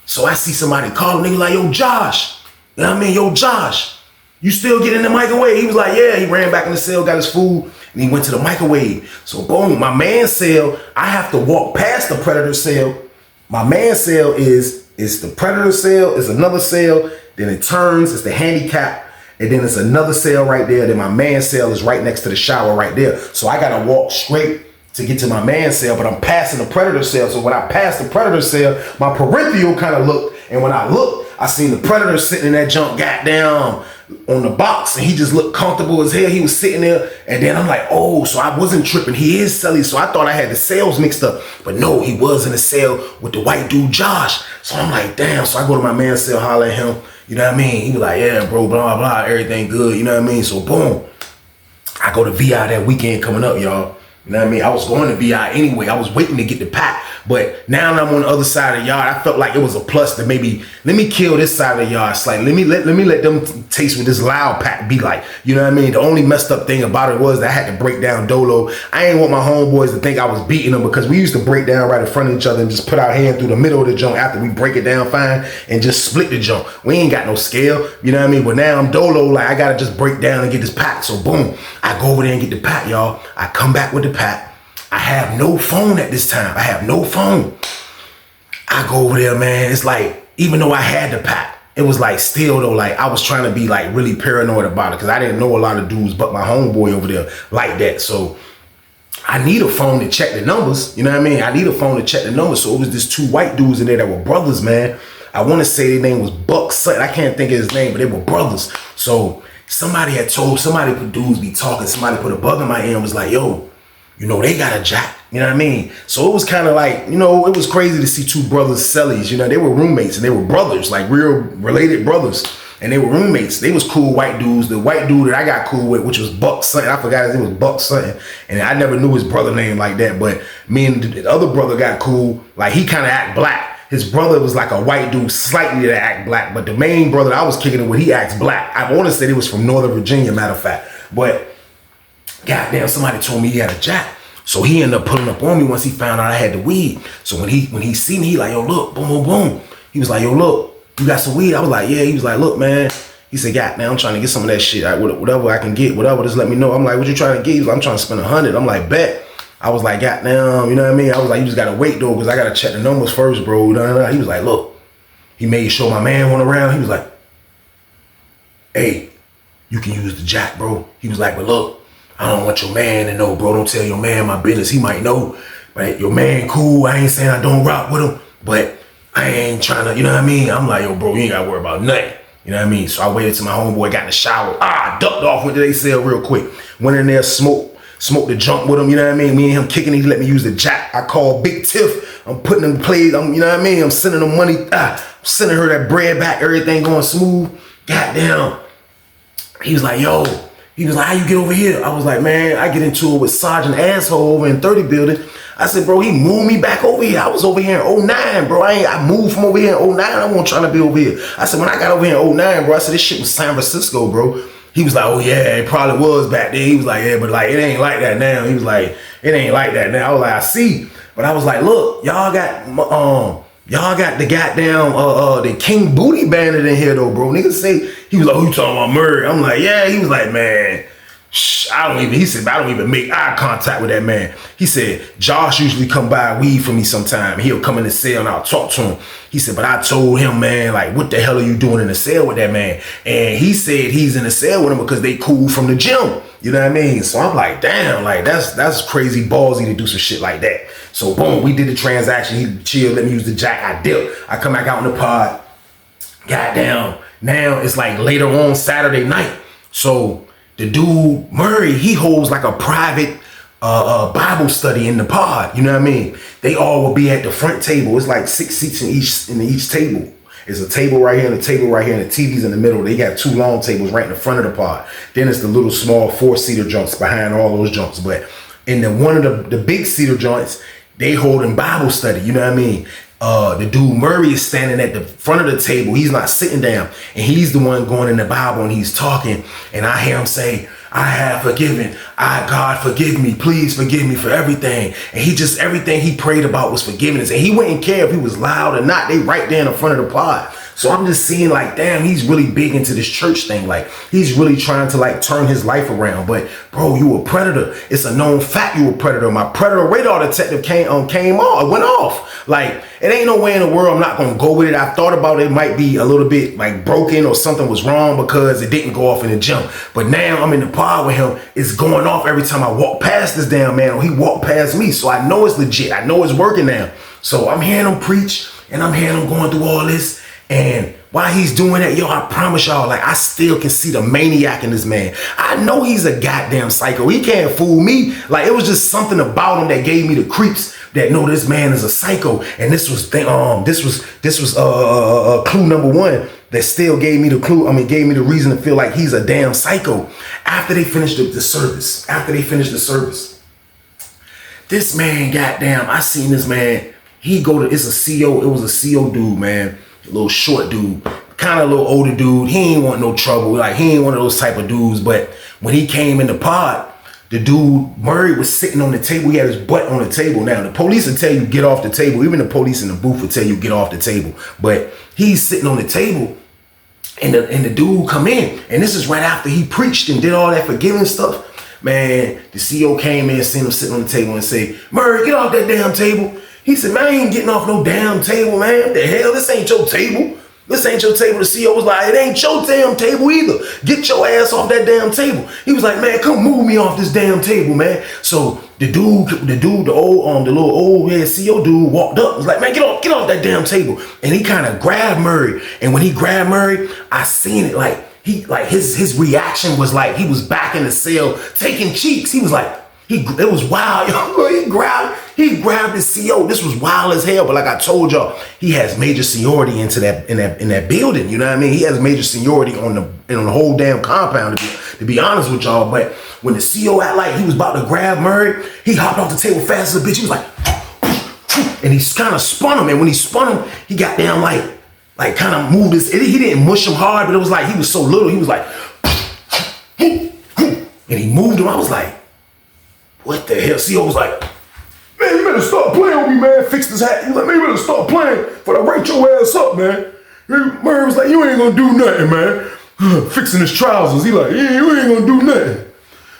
So I see somebody call him, nigga like, yo, Josh. You know what I mean? Yo, Josh, you still get in the microwave? He was like, yeah. He ran back in the cell, got his food, and he went to the microwave. So boom, my man's cell, I have to walk past the predator cell. My man's cell is the predator cell, is another cell, then it turns, it's the handicap, and then it's another cell right there. Then my man's cell is right next to the shower right there. So I gotta walk straight to get to my man's cell, but I'm passing the predator cell. So when I pass the predator cell, my peripheral kind of looked, and when I looked, I seen the predator sitting in that junk goddamn on the box, and he just looked comfortable as hell. He was sitting there, and then I'm like, oh, so I wasn't tripping. He is selling, so I thought I had the cells mixed up, but no, he was in the cell with the white dude, Josh. So I'm like, damn. So I go to my man's cell, holler at him. You know what I mean? He was like, yeah, bro, blah, blah, everything good. You know what I mean? So boom, I go to VI that weekend coming up, y'all. You know what I mean? I was going to VI anyway. I was waiting to get the pack. But now that I'm on the other side of the yard, I felt like it was a plus to maybe, let me kill this side of the yard. It's like, let me let them taste what this loud pack be like. You know what I mean? The only messed up thing about it was that I had to break down Dolo. I ain't want my homeboys to think I was beating them, because we used to break down right in front of each other and just put our hand through the middle of the junk after we break it down fine and just split the junk. We ain't got no scale. You know what I mean? But now I'm Dolo, like I got to just break down and get this pack. So boom, I go over there and get the pack, y'all. I come back with the pack. I have no phone at this time. I have no phone. I go over there, man. It's like, even though I had the pack, it was like still though, like I was trying to be like really paranoid about it, because I didn't know a lot of dudes but my homeboy over there like that. So I need a phone to check the numbers. You know what I mean? I need a phone to check the numbers. So it was this two white dudes in there that were brothers, man. I want to say their name was Buck Sutton. I can't think of his name, but they were brothers. So somebody put dudes be talking. Somebody put a bug in my ear and was like, yo, you know, they got a jack. You know what I mean? So it was kind of like, you know, it was crazy to see two brothers sellies. You know, they were roommates and they were brothers, like real related brothers. And they were roommates. They was cool white dudes. The white dude that I got cool with, which was Buck Sutton, I forgot his name was Buck Sutton. And I never knew his brother name like that. But me and the other brother got cool. Like he kind of act black. His brother was like a white dude, slightly to act black. But the main brother that I was kicking it with, he acts black. I want to say he was from Northern Virginia, matter of fact. But goddamn, somebody told me he had a jack. So he ended up pulling up on me once he found out I had the weed. So when he see me, he like, yo, look, boom, boom, boom. He was like, yo, look, you got some weed? I was like, yeah. He was like, look, man. He said, God, man, I'm trying to get some of that shit. Whatever I can get, whatever, just let me know. I'm like, what you trying to get? He was like, I'm trying to spend 100. I'm like, bet. I was like, God damn, you know what I mean? I was like, you just gotta wait though, because I gotta check the numbers first, bro. He was like, look. He made sure my man went around. He was like, hey, you can use the jack, bro. He was like, but look, I don't want your man to know, bro. Don't tell your man my business. He might know. But your man cool. I ain't saying I don't rock with him. But I ain't trying to, you know what I mean? I'm like, yo, bro, you ain't got to worry about nothing. You know what I mean? So I waited till my homeboy got in the shower. Ducked off, went to they cell real quick. Went in there, smoked the junk with him. You know what I mean? Me and him kicking it. He let me use the jack. I called Big Tiff. I'm putting them plays. You know what I mean? I'm sending them money. I'm sending her that bread back. Everything going smooth. Goddamn. He was like, yo. He was like, how you get over here? I was like, man, I get into it with Sergeant Asshole over in 30 building. I said, bro, he moved me back over here. I was over here in 09, bro. I moved from over here in 09. I wasn't trying to be over here. I said, when I got over here in 09, bro, I said, this shit was San Francisco, bro. He was like, oh yeah, it probably was back then. He was like, yeah, but like, it ain't like that now. He was like, it ain't like that now. I was like, I see. But I was like, look, y'all got the goddamn the King Booty Bandit in here though, bro. Niggas say, he was like, who you talking about Murray? I'm like, yeah. He was like, man, he said, I don't even make eye contact with that man. He said, Josh usually come buy weed for me sometime. He'll come in the cell and I'll talk to him. He said, but I told him, man, like, what the hell are you doing in the cell with that man? And he said he's in the cell with him because they cool from the gym. You know what I mean? So I'm like, damn, like that's crazy ballsy to do some shit like that. So boom, we did the transaction. He chilled, let me use the jack. I dipped. I come back out in the pod. Goddamn. Now it's like later on Saturday night. So the dude, Murray, he holds like a private Bible study in the pod. You know what I mean? They all will be at the front table. It's like 6 seats in each table. There's a table right here and a table right here and the TV's in the middle. They got two long tables right in the front of the pod. Then it's the little small 4-seater joints behind all those joints. But in one of the big seater joints, they holding Bible study. You know what I mean? the dude Murray is standing at the front of the table. He's not sitting down, and he's the one going in the Bible, and he's talking, and I hear him say, I have forgiven. God, forgive me. Please forgive me for everything. And everything he prayed about was forgiveness. And he wouldn't care if he was loud or not. They right there in the front of the pod. So I'm just seeing like, damn, he's really big into this church thing. Like, he's really trying to like turn his life around. But bro, you a predator. It's a known fact you a predator. My predator radar detective came on, went off. Like, it ain't no way in the world I'm not gonna go with it. I thought about it might be a little bit like broken or something was wrong because it didn't go off in the jump. But now I'm in the pod with him. It's going off every time I walk past this damn man or he walked past me. So I know it's legit. I know it's working now. So I'm hearing him preach and I'm hearing him going through all this. And while he's doing that, yo, I promise y'all, like, I still can see the maniac in this man. I know he's a goddamn psycho. He can't fool me. Like, it was just something about him that gave me the creeps that no, this man is a psycho. And this was clue number one that still gave me the clue. I mean, gave me the reason to feel like he's a damn psycho. After they finished the service, this man, goddamn, I seen this man. It was a CO dude, man. A little short dude, kind of a little older dude. He ain't want no trouble. Like, he ain't one of those type of dudes. But when he came in the pod, the dude, Murray, was sitting on the table. He had his butt on the table. Now, the police will tell you get off the table. Even the police in the booth will tell you get off the table. But he's sitting on the table, and the dude come in. And this is right after he preached and did all that forgiving stuff. Man, the CO came in, seen him sitting on the table and say, Murray, get off that damn table. He said, man, I ain't getting off no damn table, man. What the hell? This ain't your table. This ain't your table. The CEO was like, it ain't your damn table either. Get your ass off that damn table. He was like, man, come move me off this damn table, man. So the little old head CEO dude walked up. Was like, man, get off that damn table. And he kind of grabbed Murray. And when he grabbed Murray, I seen it like his reaction was like he was back in the cell taking cheeks. He was like, it was wild. He grabbed his CO. This was wild as hell. But like I told y'all, he has major seniority in that building. You know what I mean? He has major seniority on the whole damn compound, to be honest with y'all. But when the CO act like he was about to grab Murray, he hopped off the table fast as a bitch. He was like, and he kind of spun him. And when he spun him, he got down like kind of moved his. He didn't mush him hard, but it was like he was so little. He was like, and he moved him. I was like, what the hell? CO was like, man, you better stop playing with me, man. Fixed his hat. He was like, man, you better stop playing for I write your ass up, man. Murray was like, you ain't gonna do nothing, man. Fixing his trousers. He like, yeah, you ain't gonna do nothing.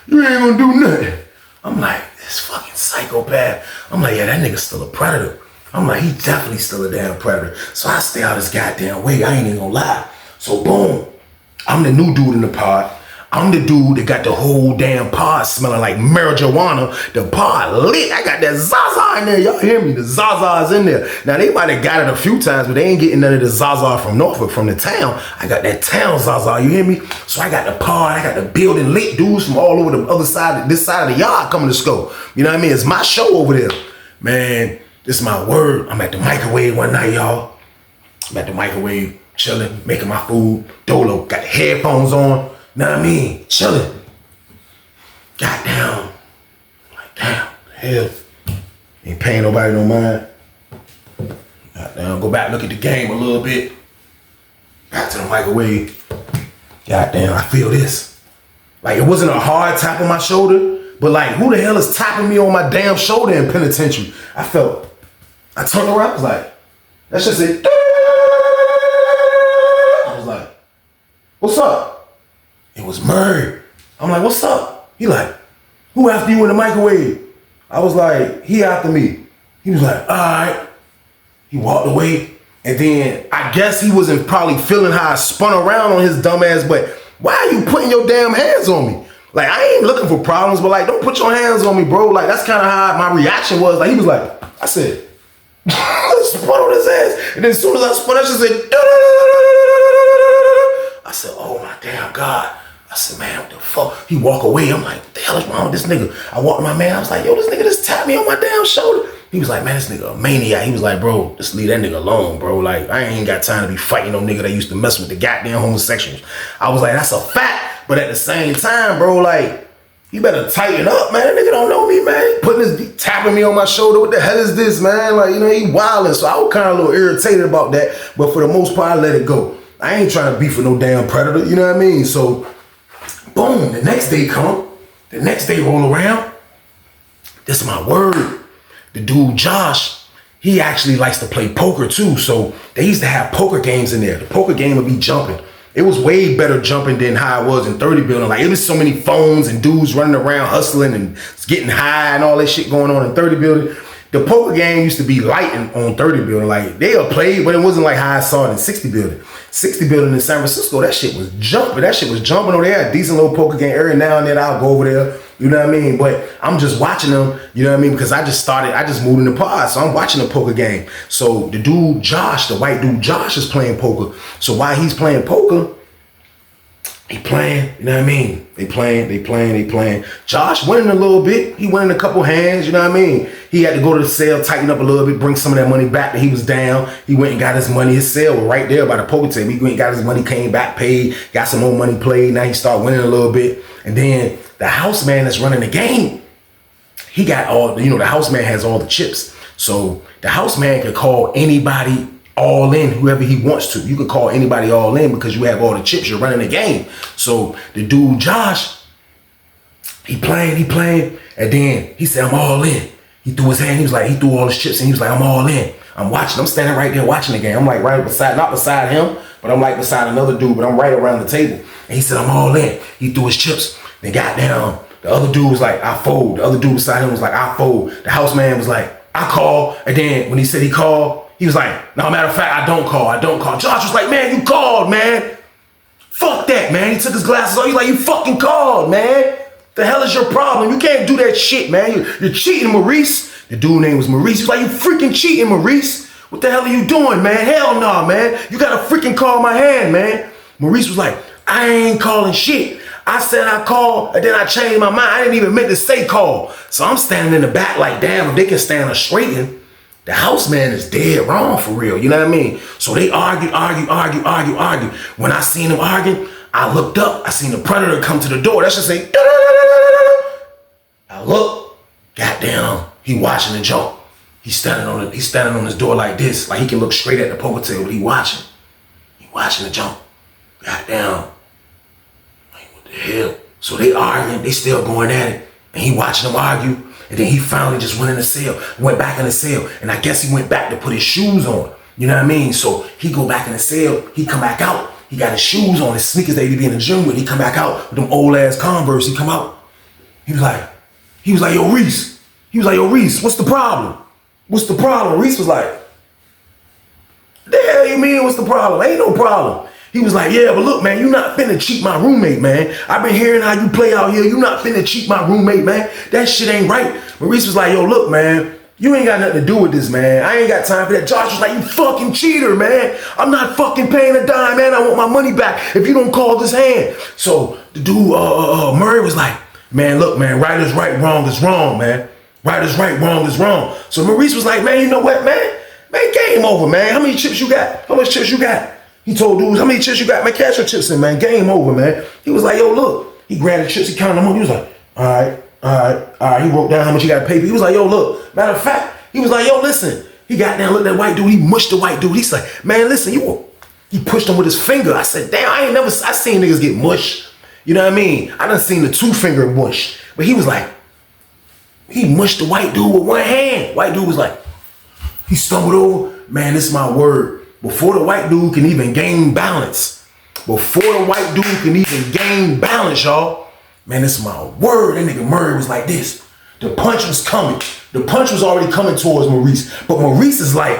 You ain't gonna do nothing. I'm like, this fucking psychopath. I'm like, yeah, that nigga's still a predator. I'm like, he definitely still a damn predator. So I stay out his goddamn way. I ain't even gonna lie. So boom, I'm the new dude in the pod. I'm the dude that got the whole damn pod smelling like marijuana. The pod lit. I got that Zaza in there. Y'all hear me? The Zaza's in there. Now, they might have got it a few times, but they ain't getting none of the Zaza from Norfolk, from the town. I got that town Zaza. You hear me? So I got the pod. I got the building lit. Dudes from all over the other side, this side of the yard coming to school. You know what I mean? It's my show over there. Man, this is my word. I'm at the microwave one night, y'all. I'm at the microwave, chilling, making my food. Dolo got the headphones on. Know what I mean? Chilling. Goddamn. Like, damn, hell. Ain't paying nobody no mind. Goddamn, go back, look at the game a little bit. Back to the microwave. Goddamn, I feel this. Like, it wasn't a hard tap on my shoulder, but like, who the hell is tapping me on my damn shoulder in penitentiary? I turned around, I was like, that shit said, I was like, what's up? It was Murray. I'm like, what's up? He like, who after you in the microwave? I was like, he after me. He was like, all right. He walked away. And then I guess he wasn't probably feeling how I spun around on his dumb ass, but why are you putting your damn hands on me? Like, I ain't looking for problems, but like, don't put your hands on me, bro. Like, that's kind of how my reaction was. Like, he was like, I said, I spun on his ass. And then as soon as I spun, I just said, I said, oh my damn God. I said, man, what the fuck? He walk away. I'm like, what the hell is wrong with this nigga? I walked to my man. I was like, yo, this nigga just tapped me on my damn shoulder. He was like, man, this nigga a maniac. He was like, bro, just leave that nigga alone, bro. Like, I ain't got time to be fighting no nigga that used to mess with the goddamn homosexuals. I was like, that's a fact. But at the same time, bro, like, he better tighten up, man. That nigga don't know me, man. Tapping me on my shoulder. What the hell is this, man? Like, he wilding. So I was kind of a little irritated about that. But for the most part, I let it go. I ain't trying to beef with no damn predator. You know what I mean? So, boom. The next day come. The next day roll around. This is my word. The dude, Josh, he actually likes to play poker too. So they used to have poker games in there. The poker game would be jumping. It was way better jumping than how it was in 30 building. Like, it was so many phones and dudes running around hustling and getting high and all that shit going on in 30 building. The poker game used to be lighting on 30 building. Like, they'll play, but it wasn't like how I saw it in 60 building. 60 building in San Francisco, that shit was jumping. That shit was jumping over there. A decent little poker game. Every now and then I'll go over there. You know what I mean? But I'm just watching them, you know what I mean? Because I just moved in the pod. So I'm watching the poker game. So the dude, Josh, the white dude, Josh is playing poker. So while he's playing poker, he playing, you know what I mean? They playing. Josh winning a little bit. He winning a couple hands, you know what I mean? He had to go to the sale, tighten up a little bit, bring some of that money back that he was down. He went and got his money. His sale was right there by the poker table. He went and got his money, came back, paid, got some more money played. Now he started winning a little bit. And then the house man that's running the game, he got all, the house man has all the chips. So the house man can call anybody all in, whoever he wants to. You could call anybody all in because you have all the chips. You're running the game. So the dude, Josh, he playing. And then he said, I'm all in. He threw his hand. He threw all his chips and he was like, I'm all in. I'm watching. I'm standing right there watching the game. I'm like right beside, not beside him, but I'm like beside another dude, but I'm right around the table. And he said, I'm all in. He threw his chips. They got down. The other dude was like, I fold. The other dude beside him was like, I fold. The house man was like, I call. And then when he said he called, he was like, no, matter of fact, I don't call. Josh was like, man, you called, man. Fuck that, man. He took his glasses off. He's like, you fucking called, man. The hell is your problem? You can't do that shit, man. You're cheating, Maurice. The dude name was Maurice. He was like, you freaking cheating, Maurice. What the hell are you doing, man? Hell no, man. You gotta freaking call my hand, man. Maurice was like, I ain't calling shit. I said I called, and then I changed my mind. I didn't even meant to say call. So I'm standing in the back like, damn, if they can stand us straighten, the house man is dead wrong for real. You know what I mean? So they argue. When I seen them arguing, I looked up. I seen the predator come to the door. That should say, I look, goddamn, he watching the jump. He's standing on his door like this. Like he can look straight at the poker table. He watching the jump. Goddamn. Like, what the hell? So they arguing. They still going at it. And he watching them argue. And then he finally just went back in the cell. And I guess he went back to put his shoes on. You know what I mean? So he go back in the cell. He come back out. He got his shoes on, his sneakers that he be in the gym with. He come back out with them old ass Converse. He come out. He was like, yo, Reese. He was like, yo, Reese, what's the problem? What's the problem? Reese was like, the hell you mean, what's the problem? Ain't no problem. He was like, yeah, but look, man, you not finna cheat my roommate, man. I've been hearing how you play out here. You not finna cheat my roommate, man. That shit ain't right. Maurice was like, yo, look, man, you ain't got nothing to do with this, man. I ain't got time for that. Josh was like, you fucking cheater, man. I'm not fucking paying a dime, man. I want my money back if you don't call this hand. So the dude, Murray was like, man, look, man, right is right, wrong is wrong, man. Right is right, wrong is wrong. So Maurice was like, man, you know what, man? Man, game over, man. How many chips you got? How much chips you got? He told dudes, how many chips you got? Man, cash your chips in, man. Game over, man. He was like, yo, look. He grabbed the chips, he counted them up. He was like, all right. He wrote down how much he got to pay. He was like, yo, look. Matter of fact, he was like, yo, listen. He got down, looked at that white dude. He mushed the white dude. He's like, man, listen, he pushed him with his finger. I said, damn, I seen niggas get mushed. You know what I mean? I done seen the 2-finger mush. But he was like, he mushed the white dude with one hand. White dude was like, he stumbled over. Man, this is my word. Before the white dude can even gain balance. Y'all. Man, this is my word. That nigga Murray was like this. The punch was coming. The punch was already coming towards Maurice. But Maurice is like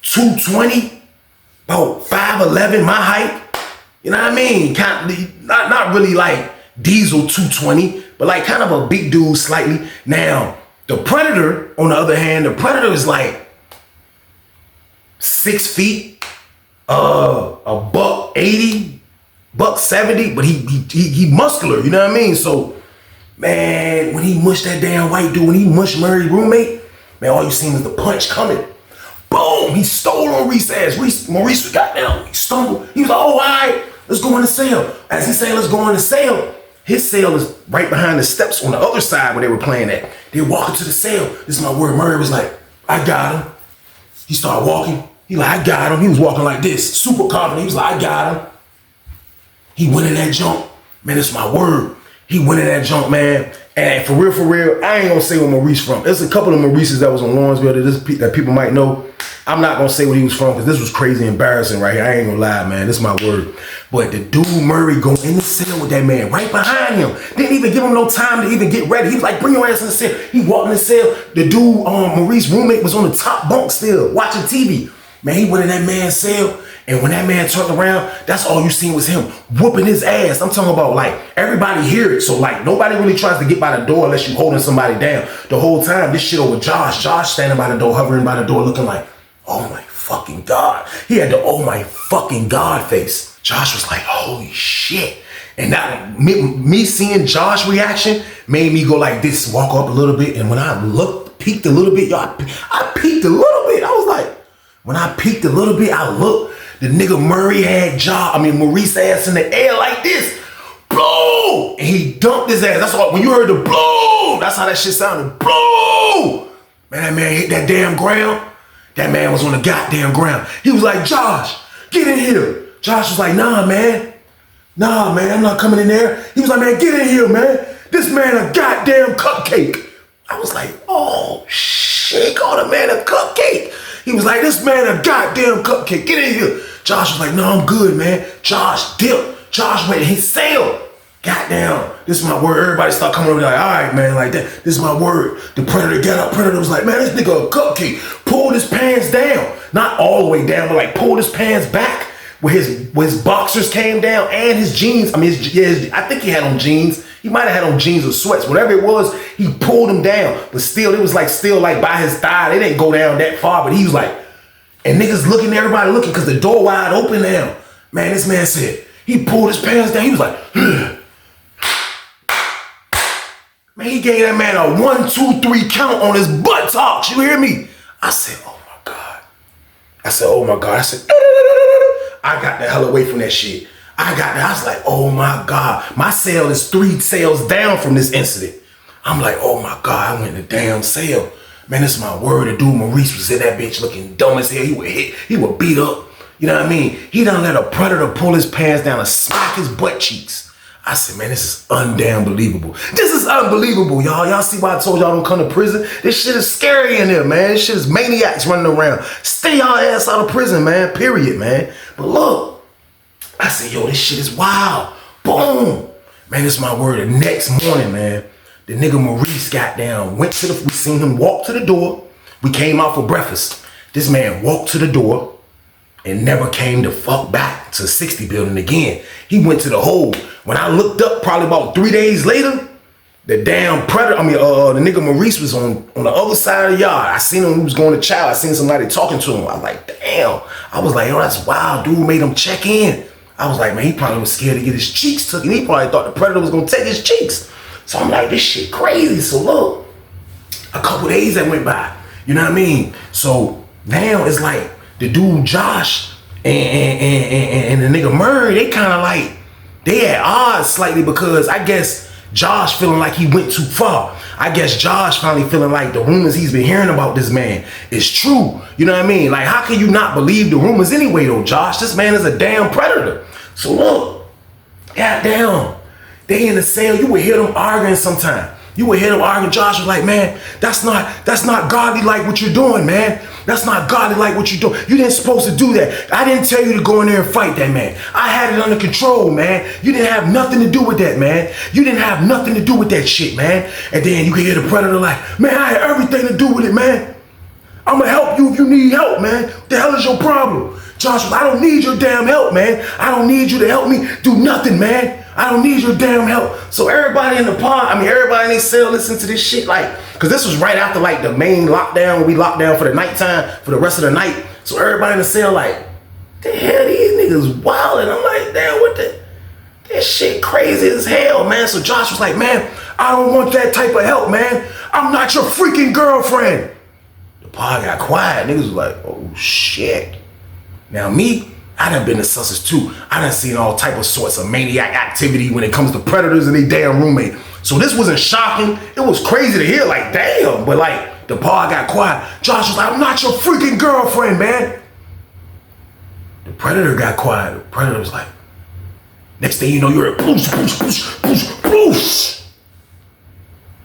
220, about 5'11", my height. You know what I mean? Not really like Diesel 220, but like kind of a big dude slightly. Now, the Predator, on the other hand, the Predator is like 6 feet, a buck 80, buck 70, but he muscular, you know what I mean? So, man, when he mushed that damn white dude, when he mushed Murray's roommate, man, all you seen was the punch coming. Boom, he stole on Reese's ass. Maurice got down, he stumbled. He was like, oh, all right, let's go in the cell. As he saying, let's go in the cell, His cell is right behind the steps on the other side where they were playing at. They walking to the cell. This is my word. Murray was like, I got him. He started walking. He like, I got him. He was walking like this, super confident. He was like, I got him. He went in that jump. Man, it's my word. He went in that jump, man. And for real, I ain't gonna say where Maurice from. There's a couple of Maurices that was on Lawrenceville that people might know. I'm not gonna say where he was from because this was crazy embarrassing right here. I ain't gonna lie, man. This is my word. But the dude Murray go in the cell with that man right behind him. Didn't even give him no time to even get ready. He was like, bring your ass in the cell. He walked in the cell. The dude, Maurice's roommate, was on the top bunk still watching TV. Man, he went in that man's cell. And when that man turned around, that's all you seen was him whooping his ass. I'm talking about like everybody hear it. So like nobody really tries to get by the door unless you holding somebody down. The whole time, this shit over Josh. Josh standing by the door, hovering by the door, looking like, oh my fucking God. He had the oh my fucking God face. Josh was like, holy shit. And that me seeing Josh's reaction made me go like this, walk up a little bit. And when I peeked a little bit, y'all, I peeked a little bit. I was like, when I peeked a little bit, I looked. The nigga Murray had Maurice's ass in the air like this. Blow! And he dumped his ass. That's why when you heard the blow, that's how that shit sounded. Blow! Man, that man hit that damn ground. That man was on the goddamn ground. He was like, Josh, get in here. Josh was like, nah, man, I'm not coming in there. He was like, man, get in here, man. This man a goddamn cupcake. I was like, oh, shit, called a man a cupcake. He was like, this man a goddamn cupcake. Get in here. Josh was like, no, I'm good, man. Josh dipped. Josh went in his cell. Goddamn, this is my word. Everybody start coming over like, all right, man, like that. This is my word. The Predator got up. Predator was like, man, this nigga a cupcake. Pulled his pants down. Not all the way down, but like pulled his pants back where his boxers came down and his jeans. I mean, I think he had on jeans. He might have had on jeans or sweats. Whatever it was, he pulled them down. But still, it was like still like by his thigh. They didn't go down that far, but he was like, and niggas looking, everybody looking because the door wide open now. Man, this man said, he pulled his pants down. He was like, man, he gave that man a 1, 2, 3 count on his buttocks. You hear me? I said, oh my God. I said, I got the hell away from that shit. I was like, oh my God. My cell is 3 cells down from this incident. I'm like, oh my God, I went in the damn cell. Man, this is my word. The dude Maurice was in that bitch looking dumb as hell. He would hit, he would beat up. You know what I mean? He done let a predator pull his pants down and smack his butt cheeks. I said, man, this is undamn believable. This is unbelievable, y'all. Y'all see why I told y'all don't come to prison? This shit is scary in here, man. This shit is maniacs running around. Stay y'all ass out of prison, man. Period, man. But look, I said, yo, this shit is wild. Boom. Man, this is my word. The next morning, man, the nigga Maurice got down, we seen him walk to the door. We came out for breakfast. This man walked to the door and never came the fuck back to 60 building again. He went to the hole. When I looked up probably about 3 days later, the damn predator, the nigga Maurice was on the other side of the yard. I seen him, he was going to chow. I seen somebody talking to him. I was like, damn. I was like, yo, that's wild. Dude made him check in. I was like, man, he probably was scared to get his cheeks took. And he probably thought the predator was going to take his cheeks. So I'm like, this shit crazy. So look, a couple days that went by. You know what I mean? So now it's like the dude Josh and the nigga Murray, they kind of like, they at odds slightly because I guess Josh feeling like he went too far. I guess Josh finally feeling like the rumors he's been hearing about this man is true. You know what I mean? Like, how can you not believe the rumors anyway though, Josh? This man is a damn predator. So look, goddamn, they in the cell, you would hear them arguing sometime. You would hear them arguing. Josh was like, man, that's not godly like what you're doing, man. That's not godly like what you're doing. You didn't supposed to do that. I didn't tell you to go in there and fight that man. I had it under control, man. You didn't have nothing to do with that, man. You didn't have nothing to do with that shit, man. And then you can hear the predator like, man, I had everything to do with it, man. I'm gonna help you if you need help, man. What the hell is your problem? Josh was, I don't need your damn help, man. I don't need you to help me do nothing, man. I don't need your damn help. So everybody in the pod, everybody in their cell listen to this shit like, cause this was right after like the main lockdown when we locked down for the nighttime, for the rest of the night. So everybody in the cell like, the hell these niggas wildin'. I'm like, damn, what the, this shit crazy as hell, man. So Josh was like, man, I don't want that type of help, man. I'm not your freaking girlfriend. The pod got quiet. Niggas was like, oh shit. Now me, I done been to sussers too. I done seen all type of sorts of maniac activity when it comes to predators and they damn roommate. So this wasn't shocking. It was crazy to hear, like, damn. But like, the bar got quiet. Josh was like, I'm not your freaking girlfriend, man. The predator got quiet. The predator was like, next thing you know, you're at boosh, boosh, boosh, boosh, boosh.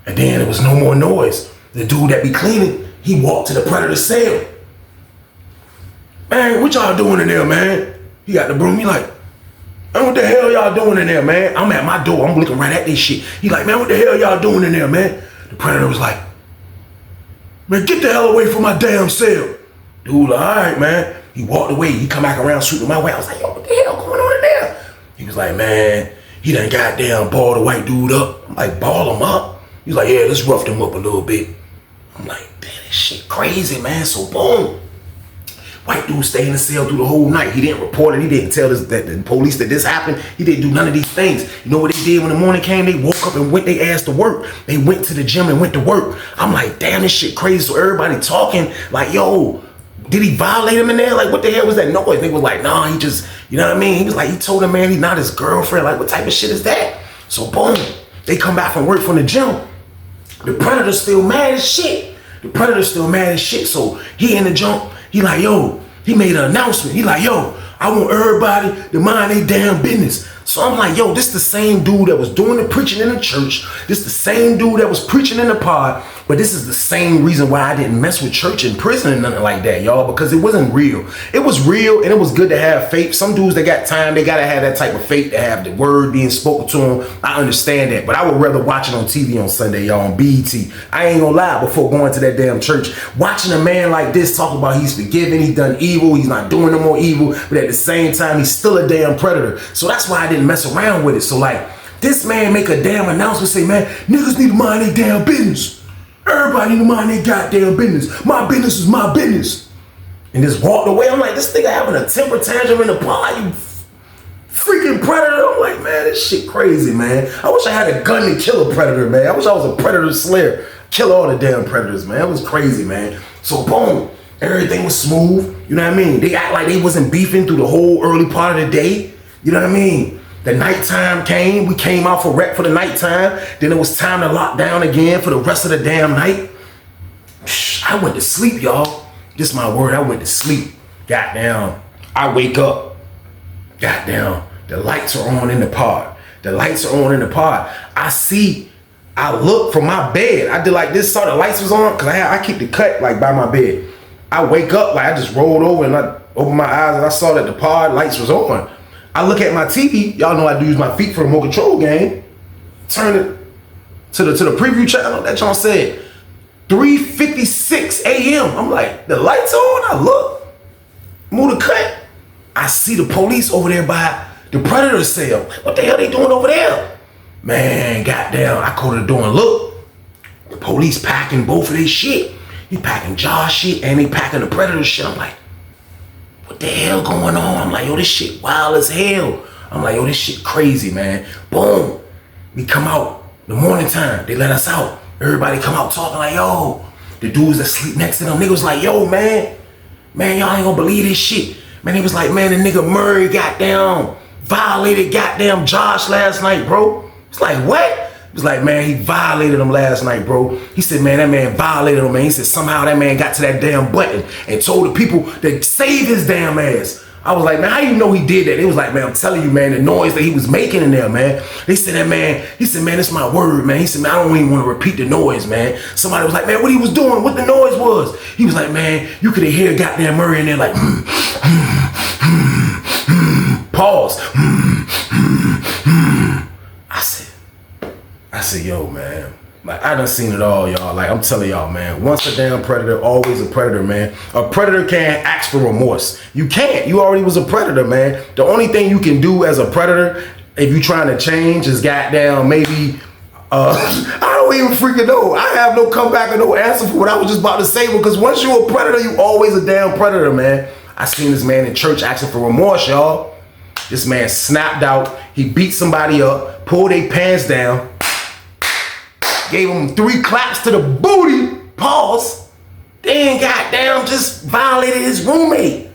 And then there was no more noise. The dude that be cleaning, he walked to the predator's cell. Man, what y'all doing in there, man? He got the broom. He like, man, what the hell y'all doing in there, man? I'm at my door. I'm looking right at this shit. He like, man, what the hell y'all doing in there, man? The predator was like, man, get the hell away from my damn cell. Dude, like, all right, man. He walked away. He come back around shooting my way. I was like, yo, what the hell going on in there? He was like, man, he done goddamn balled the white dude up. I'm like, ball him up? He was like, yeah, let's rough him up a little bit. I'm like, damn, this shit crazy, man. So boom. White dude stayed in the cell through the whole night. He didn't report it. He didn't tell us that the police that this happened. He didn't do none of these things. You know what they did when the morning came? They woke up and went their ass to work. They went to the gym and went to work. I'm like, damn, this shit crazy. So everybody talking like, yo, did he violate him in there? Like, what the hell was that noise? They was like, nah, he just, you know what I mean? He was like, he told him, man, he's not his girlfriend. Like, what type of shit is that? So boom, they come back from work from the gym. The predator's still mad as shit. The predator's still mad as shit. So he in the jump. He like, yo, he made an announcement. He like, yo, I want everybody to mind their damn business. So I'm like, yo, this the same dude that was doing the preaching in the church. This the same dude that was preaching in the pod. But this is the same reason why I didn't mess with church and prison and nothing like that, y'all, because it wasn't real. It was real and it was good to have faith. Some dudes that got time, they got to have that type of faith to have the word being spoken to them. I understand that, but I would rather watch it on TV on Sunday, y'all, on BET. I ain't gonna lie, before going to that damn church, watching a man like this talk about he's forgiven, he's done evil, he's not doing no more evil, but at the same time, he's still a damn predator. So that's why I didn't mess around with it. So like, this man make a damn announcement, say, man, niggas need to mind their damn business. Everybody need to mind their goddamn business. My business is my business. And just walked away. I'm like, this nigga having a temper tantrum in the pod, you freaking predator. I'm like, man, this shit crazy, man. I wish I had a gun to kill a predator, man. I wish I was a predator slayer. Kill all the damn predators, man. It was crazy, man. So boom, everything was smooth. You know what I mean? They act like they wasn't beefing through the whole early part of the day. You know what I mean? The nighttime came, we came out for rec for the nighttime. Then it was time to lock down again for the rest of the damn night. I went to sleep, y'all. This is my word, I went to sleep. Goddamn, I wake up. Goddamn, the lights are on in the pod. The lights are on in the pod. I look from my bed. I did like this, saw the lights was on, cause I keep the cut like by my bed. I wake up, like I just rolled over and I opened my eyes and I saw that the pod lights was on. I look at my TV. Y'all know I do use my feet for the remote control game. Turn it to the preview channel. That y'all said 3:56 a.m. I'm like, the lights on. I look, move the cut. I see the police over there by the predator cell. What the hell they doing over there? Man, goddamn! I go to the door and look. The police packing both of their shit. He packing Josh shit and they packing the predator shit. I'm like, what the hell going on? I'm like, yo, this shit wild as hell. I'm like, yo, this shit crazy, man. Boom. We come out the morning time. They let us out. Everybody come out talking like, yo. The dudes that sleep next to them, niggas like, yo, man, y'all ain't gonna believe this shit. Man, they was like, man, the nigga Murray goddamn violated goddamn Josh last night, bro. It's like, what? He was like, man, he violated him last night, bro. He said, man, that man violated him, man. He said, somehow that man got to that damn button and told the people to save his damn ass. I was like, man, how you know he did that? They was like, man, I'm telling you, man, the noise that he was making in there, man. They said that, man, he said, man, it's my word, man. He said, man, I don't even want to repeat the noise, man. Somebody was like, man, what he was doing, what the noise was. He was like, man, you could hear goddamn Murray in there like, pause. I said, yo, man, like, I done seen it all, y'all. Like, I'm telling y'all, man, once a damn predator, always a predator, man. A predator can't ask for remorse. You can't. You already was a predator, man. The only thing you can do as a predator, if you trying to change, is goddamn maybe, I don't even freaking know. I have no comeback or no answer for what I was just about to say, because once you're a predator, you always a damn predator, man. I seen this man in church asking for remorse, y'all. This man snapped out. He beat somebody up, pulled their pants down, gave him 3 claps to the booty, pause, then goddamn just violated his roommate.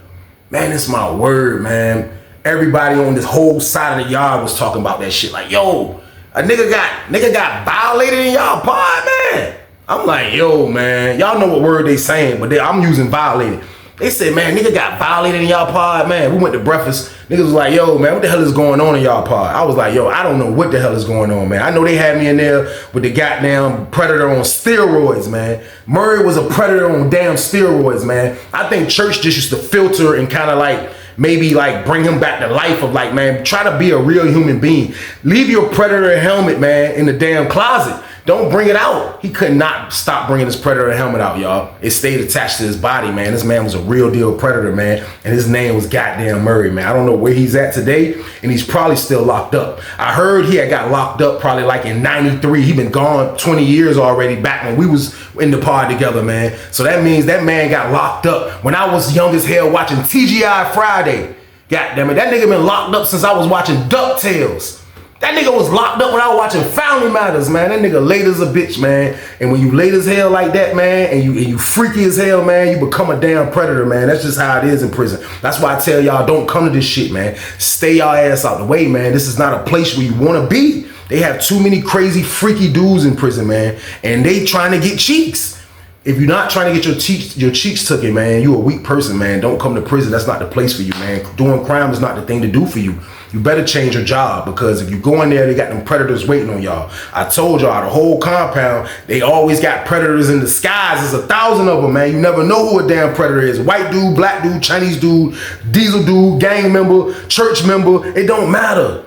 Man, it's my word, man. Everybody on this whole side of the yard was talking about that shit. Like, yo, a nigga got violated in y'all pod, man. I'm like, yo, man, y'all know what word they saying, but I'm using violated. They said, man, nigga got violated in y'all pod, man. We went to breakfast. Niggas was like, yo, man, what the hell is going on in y'all pod? I was like, yo, I don't know what the hell is going on, man. I know they had me in there with the goddamn predator on steroids, man. Murray was a predator on damn steroids, man. I think church just used to filter and kind of like, maybe like bring him back to life of like, man, try to be a real human being. Leave your predator helmet, man, in the damn closet. Don't bring it out. He could not stop bringing his predator helmet out, y'all. It stayed attached to his body, man. This man was a real deal predator, man. And his name was goddamn Murray, man. I don't know where he's at today, and he's probably still locked up. I heard he had got locked up probably like in 93. He been gone 20 years already, back when we was in the pod together, man. So that means that man got locked up when I was young as hell watching TGI Friday. Goddamn it, that nigga been locked up since I was watching DuckTales. That nigga was locked up when I was watching Family Matters, man. That nigga late as a bitch, man. And when you late as hell like that, man, and you freaky as hell, man, you become a damn predator, man. That's just how it is in prison. That's why I tell y'all, don't come to this shit, man. Stay y'all ass out the way, man. This is not a place where you want to be. They have too many crazy, freaky dudes in prison, man. And they trying to get cheeks. If you're not trying to get your cheeks taken, man, you a weak person, man. Don't come to prison. That's not the place for you, man. Doing crime is not the thing to do for you. You better change your job, because if you go in there, they got them predators waiting on y'all. I told y'all, the whole compound, they always got predators in disguise. There's 1,000 of them, man. You never know who a damn predator is. White dude, black dude, Chinese dude, diesel dude, gang member, church member. It don't matter.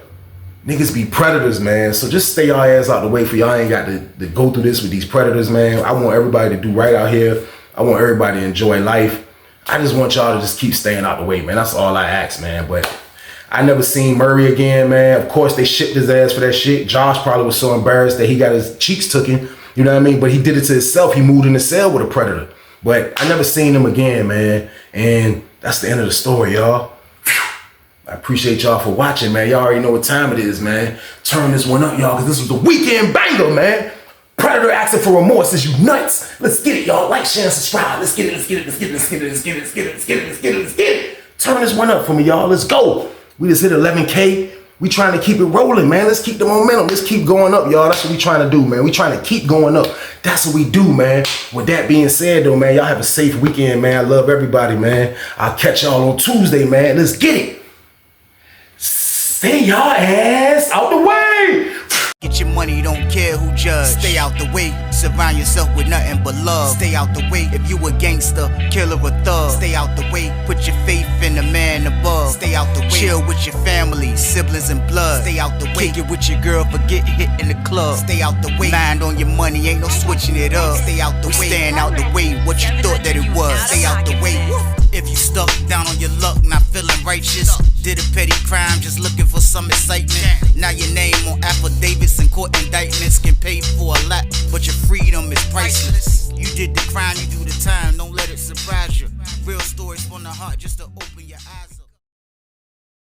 Niggas be predators, man. So just stay y'all ass out the way, for y'all ain't got to go through this with these predators, man. I want everybody to do right out here. I want everybody to enjoy life. I just want y'all to just keep staying out the way, man. That's all I ask, man. But I never seen Murray again, man. Of course, they shipped his ass for that shit. Josh probably was so embarrassed that he got his cheeks taken. You know what I mean? But he did it to himself. He moved in the cell with a predator. But I never seen him again, man. And that's the end of the story, y'all. I appreciate y'all for watching, man. Y'all already know what time it is, man. Turn this one up, y'all, because this was the weekend banger, man. Predator asking for remorse. Is you nuts? Let's get it, y'all. Like, share, and subscribe. Let's get it, let's get it, let's get it, let's get it, let's get it, let's get it, let's get it, let's get it, let's get it. Turn this one up for me, y'all. Let's go. We just hit 11K. We trying to keep it rolling, man. Let's keep the momentum. Let's keep going up, y'all. That's what we trying to do, man. We trying to keep going up. That's what we do, man. With that being said, though, man, y'all have a safe weekend, man. I love everybody, man. I'll catch y'all on Tuesday, man. Let's get it. Stay y'all ass out the way. Get your money, don't care who judge. Stay out the way, surround yourself with nothing but love. Stay out the way, if you a gangster, killer or thug. Stay out the way, put your faith in the man above. Stay out the way, chill with your family, siblings and blood. Stay out the way, kick it with your girl, forget hit in the club. Stay out the way, mind on your money, ain't no switching it up. Stay out the way, stand out the way, what you thought that it was. Stay out the way. If you stuck down on your luck, not feeling righteous, did a petty crime, just looking for some excitement. Now your name on affidavits and court indictments can pay for a lot, but your freedom is priceless. You did the crime, you do the time, don't let it surprise you. Real stories from the heart, just to